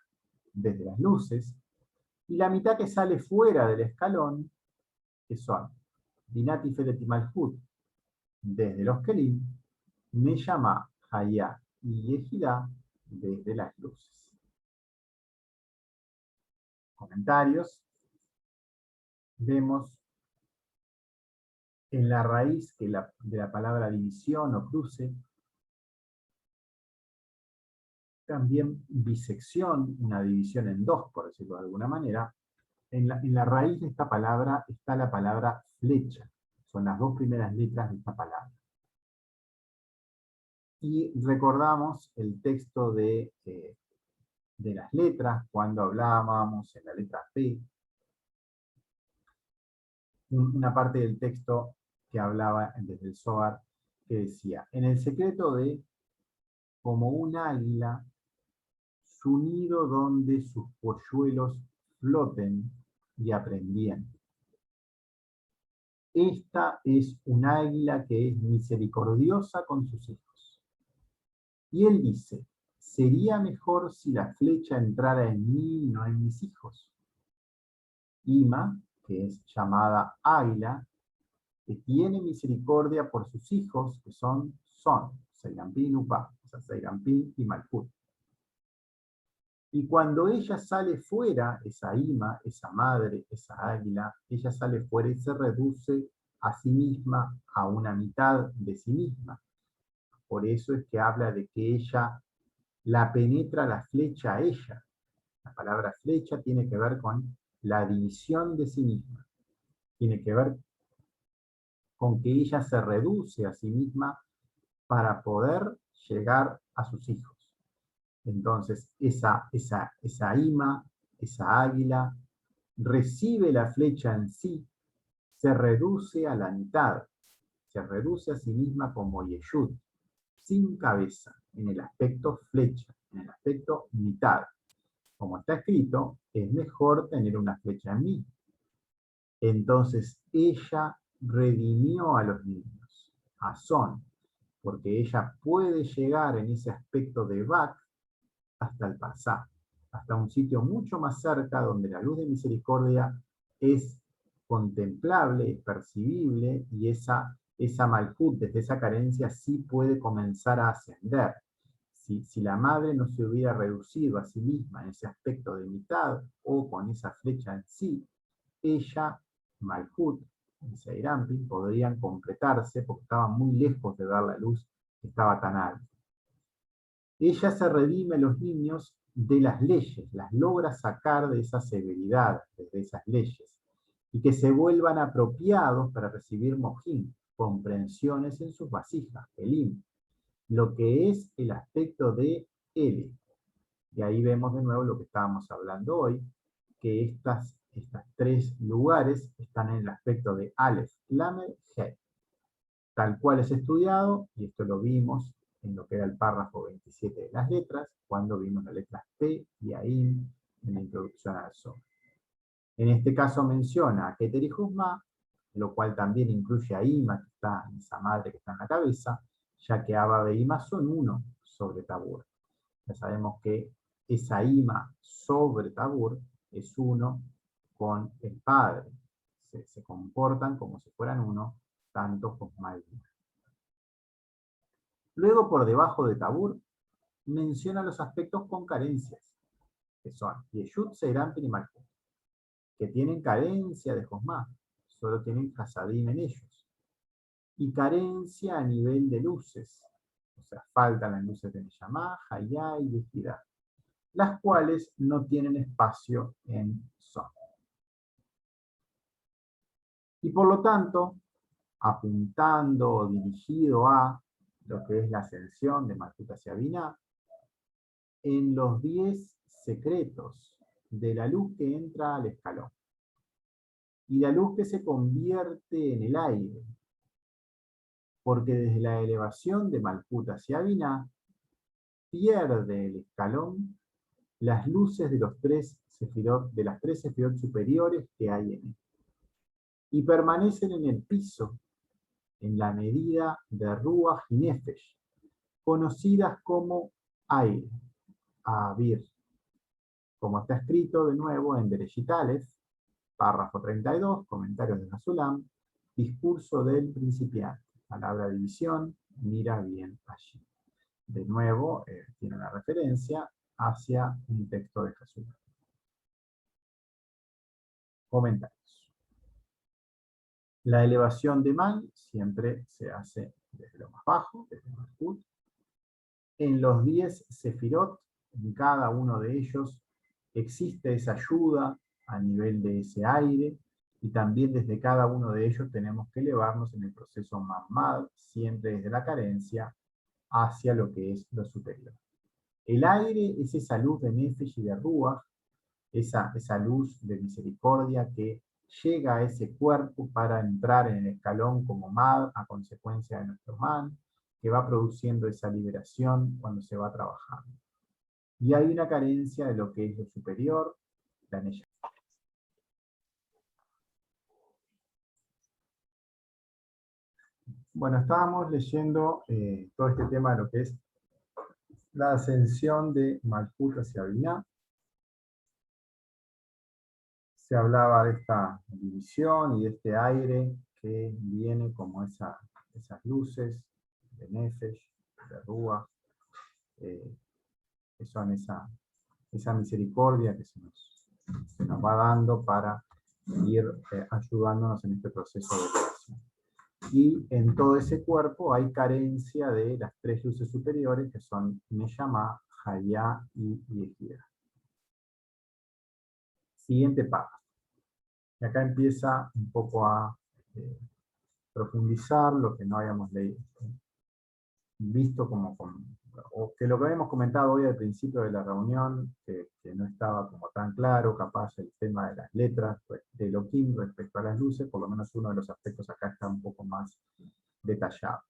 desde las luces, y la mitad que sale fuera del escalón, que son Binah Tiferet y Malhut, desde los Kelim, Neshama, Hayá y Yehidá, desde las luces. Comentarios. Vemos en la raíz de la palabra división o cruce, también bisección, una división en dos, por decirlo de alguna manera. En la raíz de esta palabra está la palabra flecha. Son las 2 primeras letras de esta palabra. Y recordamos el texto de las letras, cuando hablábamos en la letra P, una parte del texto que hablaba desde el Zohar, que decía, en el secreto de como un águila, su nido donde sus polluelos floten y aprendían. Esta es un águila que es misericordiosa con sus hijos. Y él dice, sería mejor si la flecha entrara en mí y no en mis hijos. Ima, que es llamada águila, que tiene misericordia por sus hijos, que son Zeir Anpin y Upá, o sea, Zeir Anpin y Malhut. Y cuando ella sale fuera, esa Ima, esa madre, esa águila, ella sale fuera y se reduce a sí misma, a una mitad de sí misma. Por eso es que habla de que ella la penetra la flecha a ella. La palabra flecha tiene que ver con la división de sí misma. Tiene que ver con que ella se reduce a sí misma para poder llegar a sus hijos. Entonces, esa ima, esa águila, recibe la flecha en sí, se reduce a la mitad, se reduce a sí misma como Yeshut, sin cabeza, en el aspecto flecha, en el aspecto mitad. Como está escrito, es mejor tener una flecha en mí. Entonces, ella redimió a los niños, a Son, porque ella puede llegar en ese aspecto de Bak hasta el pasado, hasta un sitio mucho más cerca donde la luz de misericordia es contemplable, es percibible, y esa Malhut, desde esa carencia, sí puede comenzar a ascender. Si la madre no se hubiera reducido a sí misma en ese aspecto de mitad, o con esa flecha en sí, ella, Malhut, y Zeir Anpin podrían completarse porque estaban muy lejos de ver la luz que estaba tan alta. Ella se redime a los niños de las leyes, las logra sacar de esa severidad, de esas leyes, y que se vuelvan apropiados para recibir mojín, comprensiones en sus vasijas, elim, lo que es el aspecto de Ele. Y ahí vemos de nuevo lo que estábamos hablando hoy, que estas 3 lugares están en el aspecto de Aleph, Lamed, He. Tal cual es estudiado, y esto lo vimos en lo que era el párrafo 27 de las letras, cuando vimos las letras P y Ain en la introducción al Zohar. En este caso menciona a Keter y Juzma, lo cual también incluye a Ima, que está en esa madre que está en la cabeza, ya que Abba e Ima son uno sobre Tabur. Ya sabemos que esa ima sobre Tabur es uno con el padre. Se comportan como si fueran uno, tanto Josma y Binah. Luego, por debajo de Tabur, menciona los aspectos con carencias, que son Yeshut, Seiranpin y Malkut, que tienen carencia de Josma, solo tienen Hasadim en ellos. Y carencia a nivel de luces, o sea, faltan las luces de Neshama, Hayá y Yehidá, las cuales no tienen espacio en Son. Y por lo tanto, apuntando o dirigido a lo que es la ascensión de Malkut hacia Binah, en los 10 secretos de la luz que entra al escalón, y la luz que se convierte en el aire, porque desde la elevación de Malkut hacia Binah, pierde el escalón las luces de los tres sefirot, de las tres sefirot superiores que hay en él, y permanecen en el piso, en la medida de Ruach y Nefesh, conocidas como aire, Avir, como está escrito de nuevo en Bereshit Aleph, párrafo 32, comentarios de Hasulam, discurso del principiante, palabra división, mira bien allí. De nuevo, tiene una referencia hacia un texto de Hasulam. Comentarios. La elevación de Man siempre se hace desde lo más bajo, desde Malkut. En los 10 sefirot, en cada uno de ellos, existe esa ayuda a nivel de ese aire, y también desde cada uno de ellos tenemos que elevarnos en el proceso Mamad, siempre desde la carencia, hacia lo que es lo superior. El aire es esa luz de Nefesh y de Ruach, esa luz de misericordia que llega a ese cuerpo para entrar en el escalón como Mad a consecuencia de nuestro Man, que va produciendo esa liberación cuando se va trabajando. Y hay una carencia de lo que es lo superior, la Neshama. Bueno, estábamos leyendo todo este tema de lo que es la ascensión de Malkut hacia Binah. Se hablaba de esta división y de este aire que viene como esas luces de Nefesh, de Ruach, que son esa misericordia que se nos va dando para ir ayudándonos en este proceso de creación. Y en todo ese cuerpo hay carencia de las tres luces superiores que son Neshama, Hayá y Yehidá. Siguiente párrafo. Y acá empieza un poco a profundizar lo que no habíamos leído, visto o que lo que habíamos comentado hoy al principio de la reunión, que no estaba como tan claro, capaz el tema de las letras de Elohim respecto a las luces, por lo menos uno de los aspectos acá está un poco más detallado.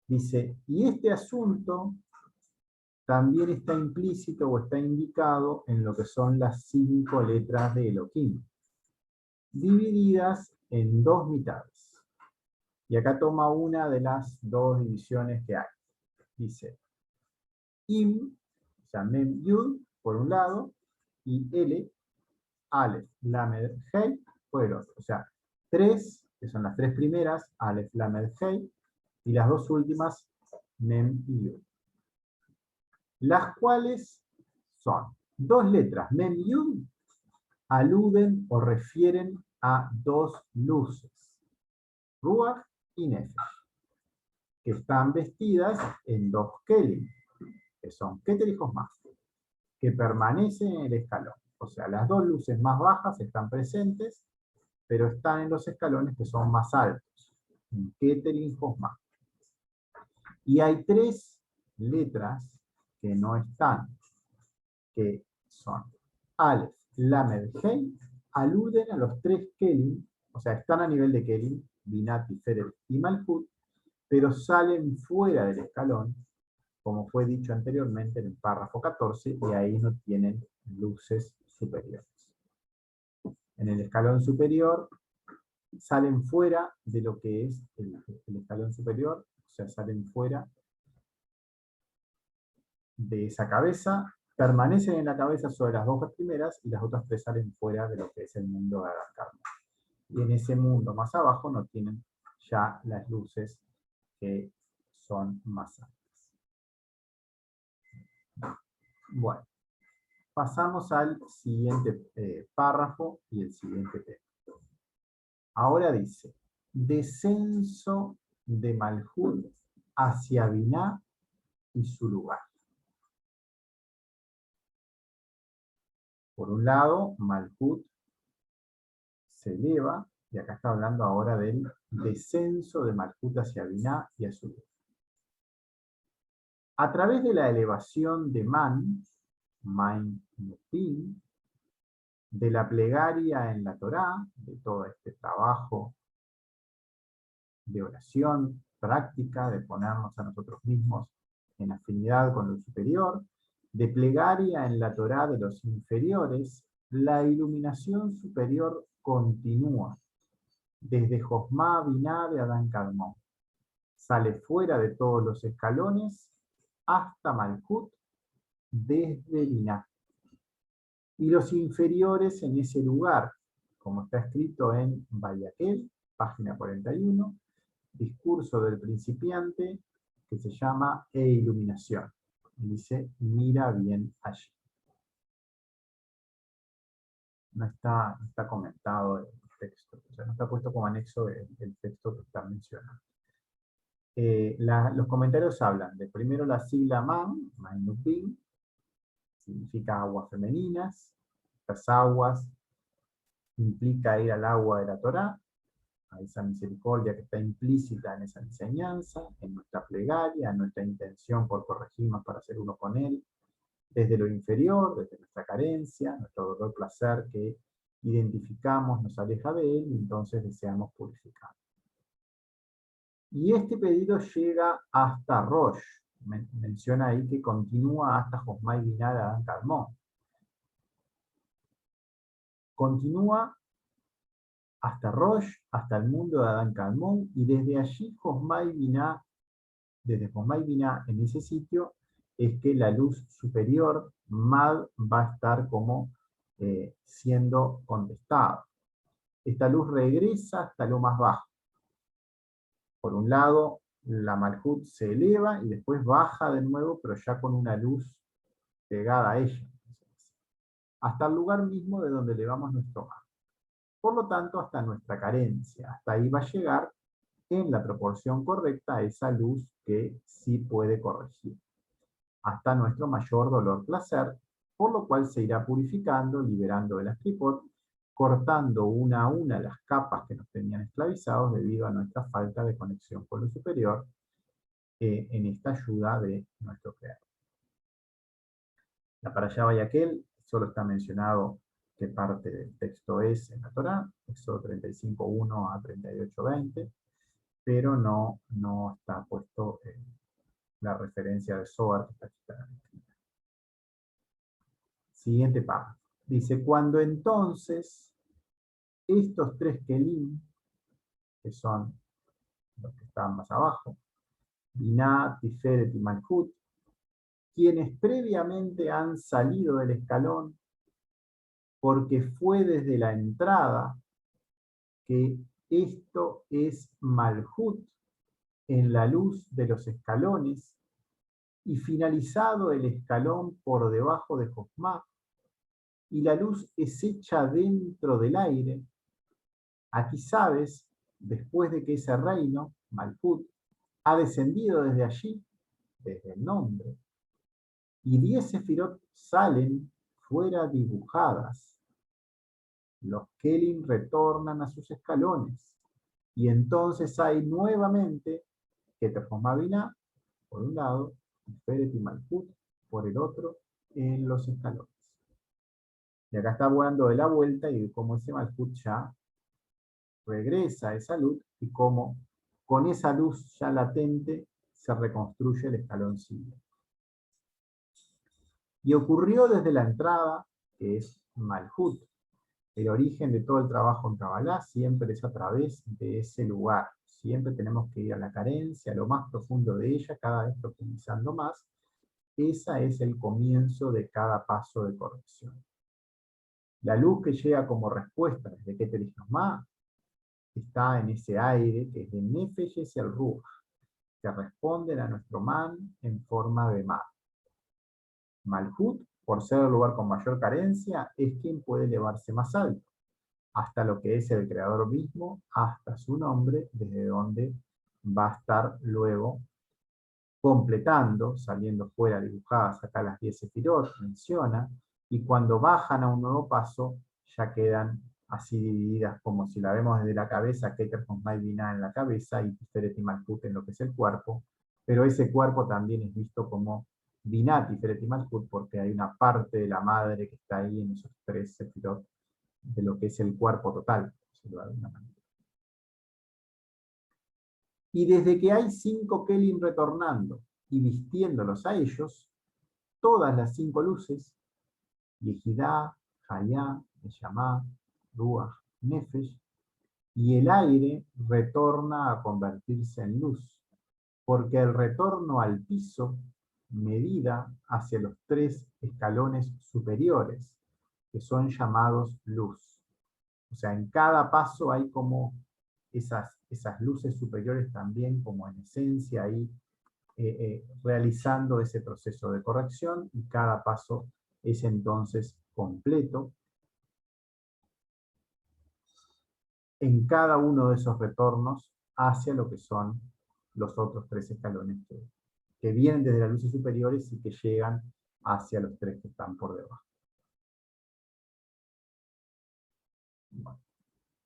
Dice, y este asunto también está implícito o está indicado en lo que son las 5 letras de Elohim, divididas en 2 mitades. Y acá toma una de las 2 divisiones que hay. Dice, Im, o sea, Mem Yud, por un lado, y L, Aleph, Lamed, Hei, por el otro. O sea, 3, que son las 3 primeras, Aleph, Lamed, Hei, y las 2 últimas, Mem y Yud. Las cuales son 2 letras, Mem y Yud, aluden o refieren a 2 luces, Ruach y Nefesh, que están vestidas en 2 kelim, que son Keter y Josma, que permanecen en el escalón. O sea, las 2 luces más bajas están presentes, pero están en los escalones que son más altos, en Keter y Josma. Y hay 3 letras que no están, que son Aleph, Lamed, Hei, aluden a los 3 kelim, o sea, están a nivel de kelim, Binah, Tiferet y Malkut, pero salen fuera del escalón, como fue dicho anteriormente en el párrafo 14, y ahí no tienen luces superiores. En el escalón superior salen fuera de lo que es el escalón superior, o sea, salen fuera de esa cabeza permanecen en la cabeza sobre las dos primeras y las otras tres salen fuera de lo que es el mundo de Adán Kadmon. Y en ese mundo más abajo no tienen ya las luces que son más altas. Bueno, pasamos al siguiente párrafo y el siguiente texto. Ahora dice, descenso de Malhut hacia Binah y su lugar. Por un lado, Malhut se eleva, y acá está hablando ahora del descenso de Malhut hacia Binah y a su lugar. A través de la elevación de Main Nupin, de la plegaria en la Torá, de todo este trabajo de oración práctica, de ponernos a nosotros mismos en afinidad con lo superior, de plegaria en la Torá de los inferiores, la iluminación superior continúa desde Josmá Binah de Adán Kadmon. Sale fuera de todos los escalones hasta Malhut desde Binah. Y los inferiores en ese lugar, como está escrito en Bayaquel, página 41, discurso del principiante, que se llama E-iluminación. Dice, mira bien allí. No está comentado el texto, o sea, no está puesto como anexo el texto que está mencionando. Los comentarios hablan de primero la sigla Man Nupin, significa aguas femeninas. Las aguas implica ir al agua de la Torá, a esa misericordia que está implícita en esa enseñanza, en nuestra plegaria, en nuestra intención por corregirnos para ser uno con Él, desde lo inferior, desde nuestra carencia, nuestro dolor, placer que identificamos nos aleja de Él y entonces deseamos purificar. Y este pedido llega hasta Rosh, menciona ahí que continúa hasta Josmá y Binah de Adán Kadmon. Continúa hasta Rosh, hasta el mundo de Adán Kadmon, y desde allí Josmá y Binah, desde Josmá y Binah en ese sitio, es que la luz superior, Mad, va a estar como siendo contestada. Esta luz regresa hasta lo más bajo. Por un lado, la Malhut se eleva y después baja de nuevo, pero ya con una luz pegada a ella, hasta el lugar mismo de donde elevamos nuestro mar. Por lo tanto, hasta nuestra carencia. Hasta ahí va a llegar en la proporción correcta esa luz que sí puede corregir. Hasta nuestro mayor dolor-placer, por lo cual se irá purificando, liberando de la tripot, cortando una a una las capas que nos tenían esclavizados debido a nuestra falta de conexión con lo superior en esta ayuda de nuestro Creador. La Parashá Bayaquel solo está mencionado qué parte del texto es en la Torá, Éxodo 35:1 a 38:20, pero no está puesto la referencia de Zohar que está aquí escrita. Siguiente párrafo. Dice, cuando entonces estos tres Kelim, que son los que están más abajo, Binah, Tiferet y Malhut, quienes previamente han salido del escalón, porque fue desde la entrada que esto es Malhut en la luz de los escalones, y finalizado el escalón por debajo de Josmá, y la luz es hecha dentro del aire. Aquí sabes, después de que ese reino, Malhut, ha descendido desde allí, desde el nombre, y 10 sefirot salen fuera dibujadas. Los Kelim retornan a sus escalones, y entonces hay nuevamente Keter Josmá Binah, por un lado, y Tiferet y Malhut, por el otro, en los escalones. Y acá está hablando de la vuelta y de cómo ese Malhut ya regresa a esa luz y cómo con esa luz ya latente se reconstruye el escalón siguiente. Y ocurrió desde la entrada, que es Malhut. El origen de todo el trabajo en Kabbalah siempre es a través de ese lugar. Siempre tenemos que ir a la carencia, a lo más profundo de ella, cada vez profundizando más. Ese es el comienzo de cada paso de corrección. La luz que llega como respuesta desde Keter y Jochma está en ese aire que es de Nefesh y el Ruach, que responden a nuestro man en forma de ma. Malhut, por ser el lugar con mayor carencia, es quien puede elevarse más alto, hasta lo que es el creador mismo, hasta su nombre, desde donde va a estar luego completando, saliendo fuera dibujadas acá las 10 sefirot, menciona, y cuando bajan a un nuevo paso, ya quedan así divididas, como si la vemos desde la cabeza, Keter, Jochma y Binah en la cabeza, y Tiferet y Malhut en lo que es el cuerpo, pero ese cuerpo también es visto como Binah, Tiferet y Malhut, porque hay una parte de la madre que está ahí en esos 3 sefirot, de lo que es el cuerpo total, por decirlo de alguna manera. Y desde que hay 5 Kelim retornando y vistiéndolos a ellos, todas las 5 luces, Yehidá, Hayá, Neshama, Ruach, Nefesh, y el aire retorna a convertirse en luz, porque el retorno al piso medida hacia los 3 escalones superiores, que son llamados luz. O sea, en cada paso hay como esas luces superiores también, como en esencia ahí, realizando ese proceso de corrección, y cada paso es entonces completo. En cada uno de esos retornos hacia lo que son los otros 3 escalones que vienen desde las luces superiores y que llegan hacia los 3 que están por debajo. Bueno,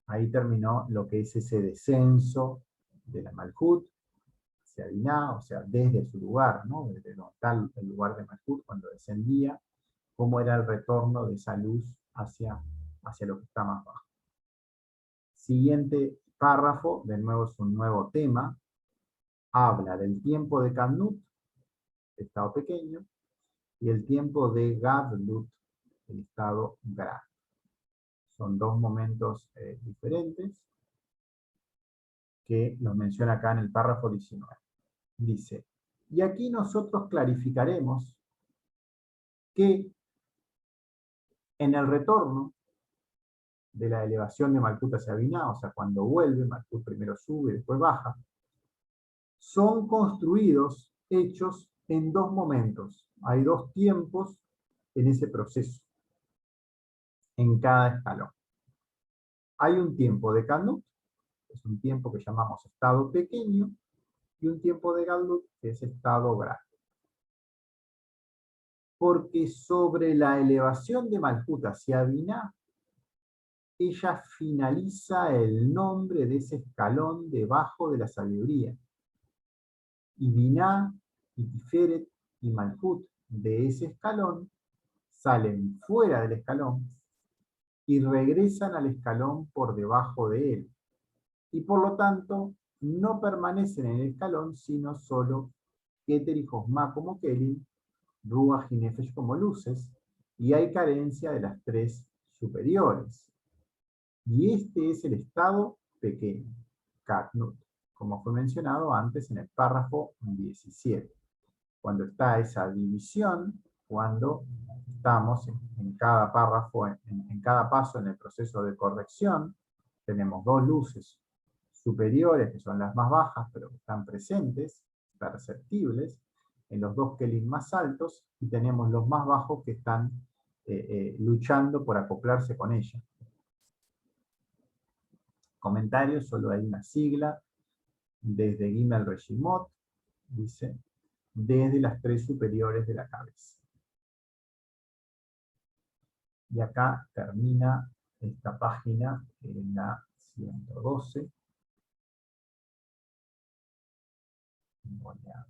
ahí terminó lo que es ese descenso de la Malhut hacia Binah, o sea, desde su lugar, ¿no? Desde donde está el lugar de Malhut cuando descendía, cómo era el retorno de esa luz hacia lo que está más bajo. Siguiente párrafo, de nuevo es un nuevo tema, habla del tiempo de Kannut, estado pequeño, y el tiempo de Gadlut, el estado grande. Son 2 momentos diferentes que los menciona acá en el párrafo 19. Dice, y aquí nosotros clarificaremos que en el retorno de la elevación de Malhut hacia Binah, o sea, cuando vuelve, Malhut primero sube y después baja, son construidos, hechos en 2 momentos. Hay 2 tiempos en ese proceso, en cada escalón. Hay un tiempo de Kannut, es un tiempo que llamamos estado pequeño, y un tiempo de Gadlut, que es estado grande. Porque sobre la elevación de Malhut hacia Binah, ella finaliza el nombre de ese escalón debajo de la sabiduría. Y Binah, y Tiferet, y Malhut de ese escalón salen fuera del escalón y regresan al escalón por debajo de él. Y por lo tanto, no permanecen en el escalón, sino solo Keter y Jochma como Kelim, Ruach y Nefesh como luces, y hay carencia de las 3 superiores. Y este es el estado pequeño, Katnut, como fue mencionado antes en el párrafo 17. Cuando está esa división, cuando estamos en cada párrafo, en cada paso en el proceso de corrección, tenemos 2 luces superiores, que son las más bajas, pero que están presentes, perceptibles, en los 2 Kelim más altos, y tenemos los más bajos que están luchando por acoplarse con ella. Comentarios, solo hay una sigla, desde Gimel Reshimot, dice, desde las 3 superiores de la cabeza. Y acá termina esta página en la 112. Voy a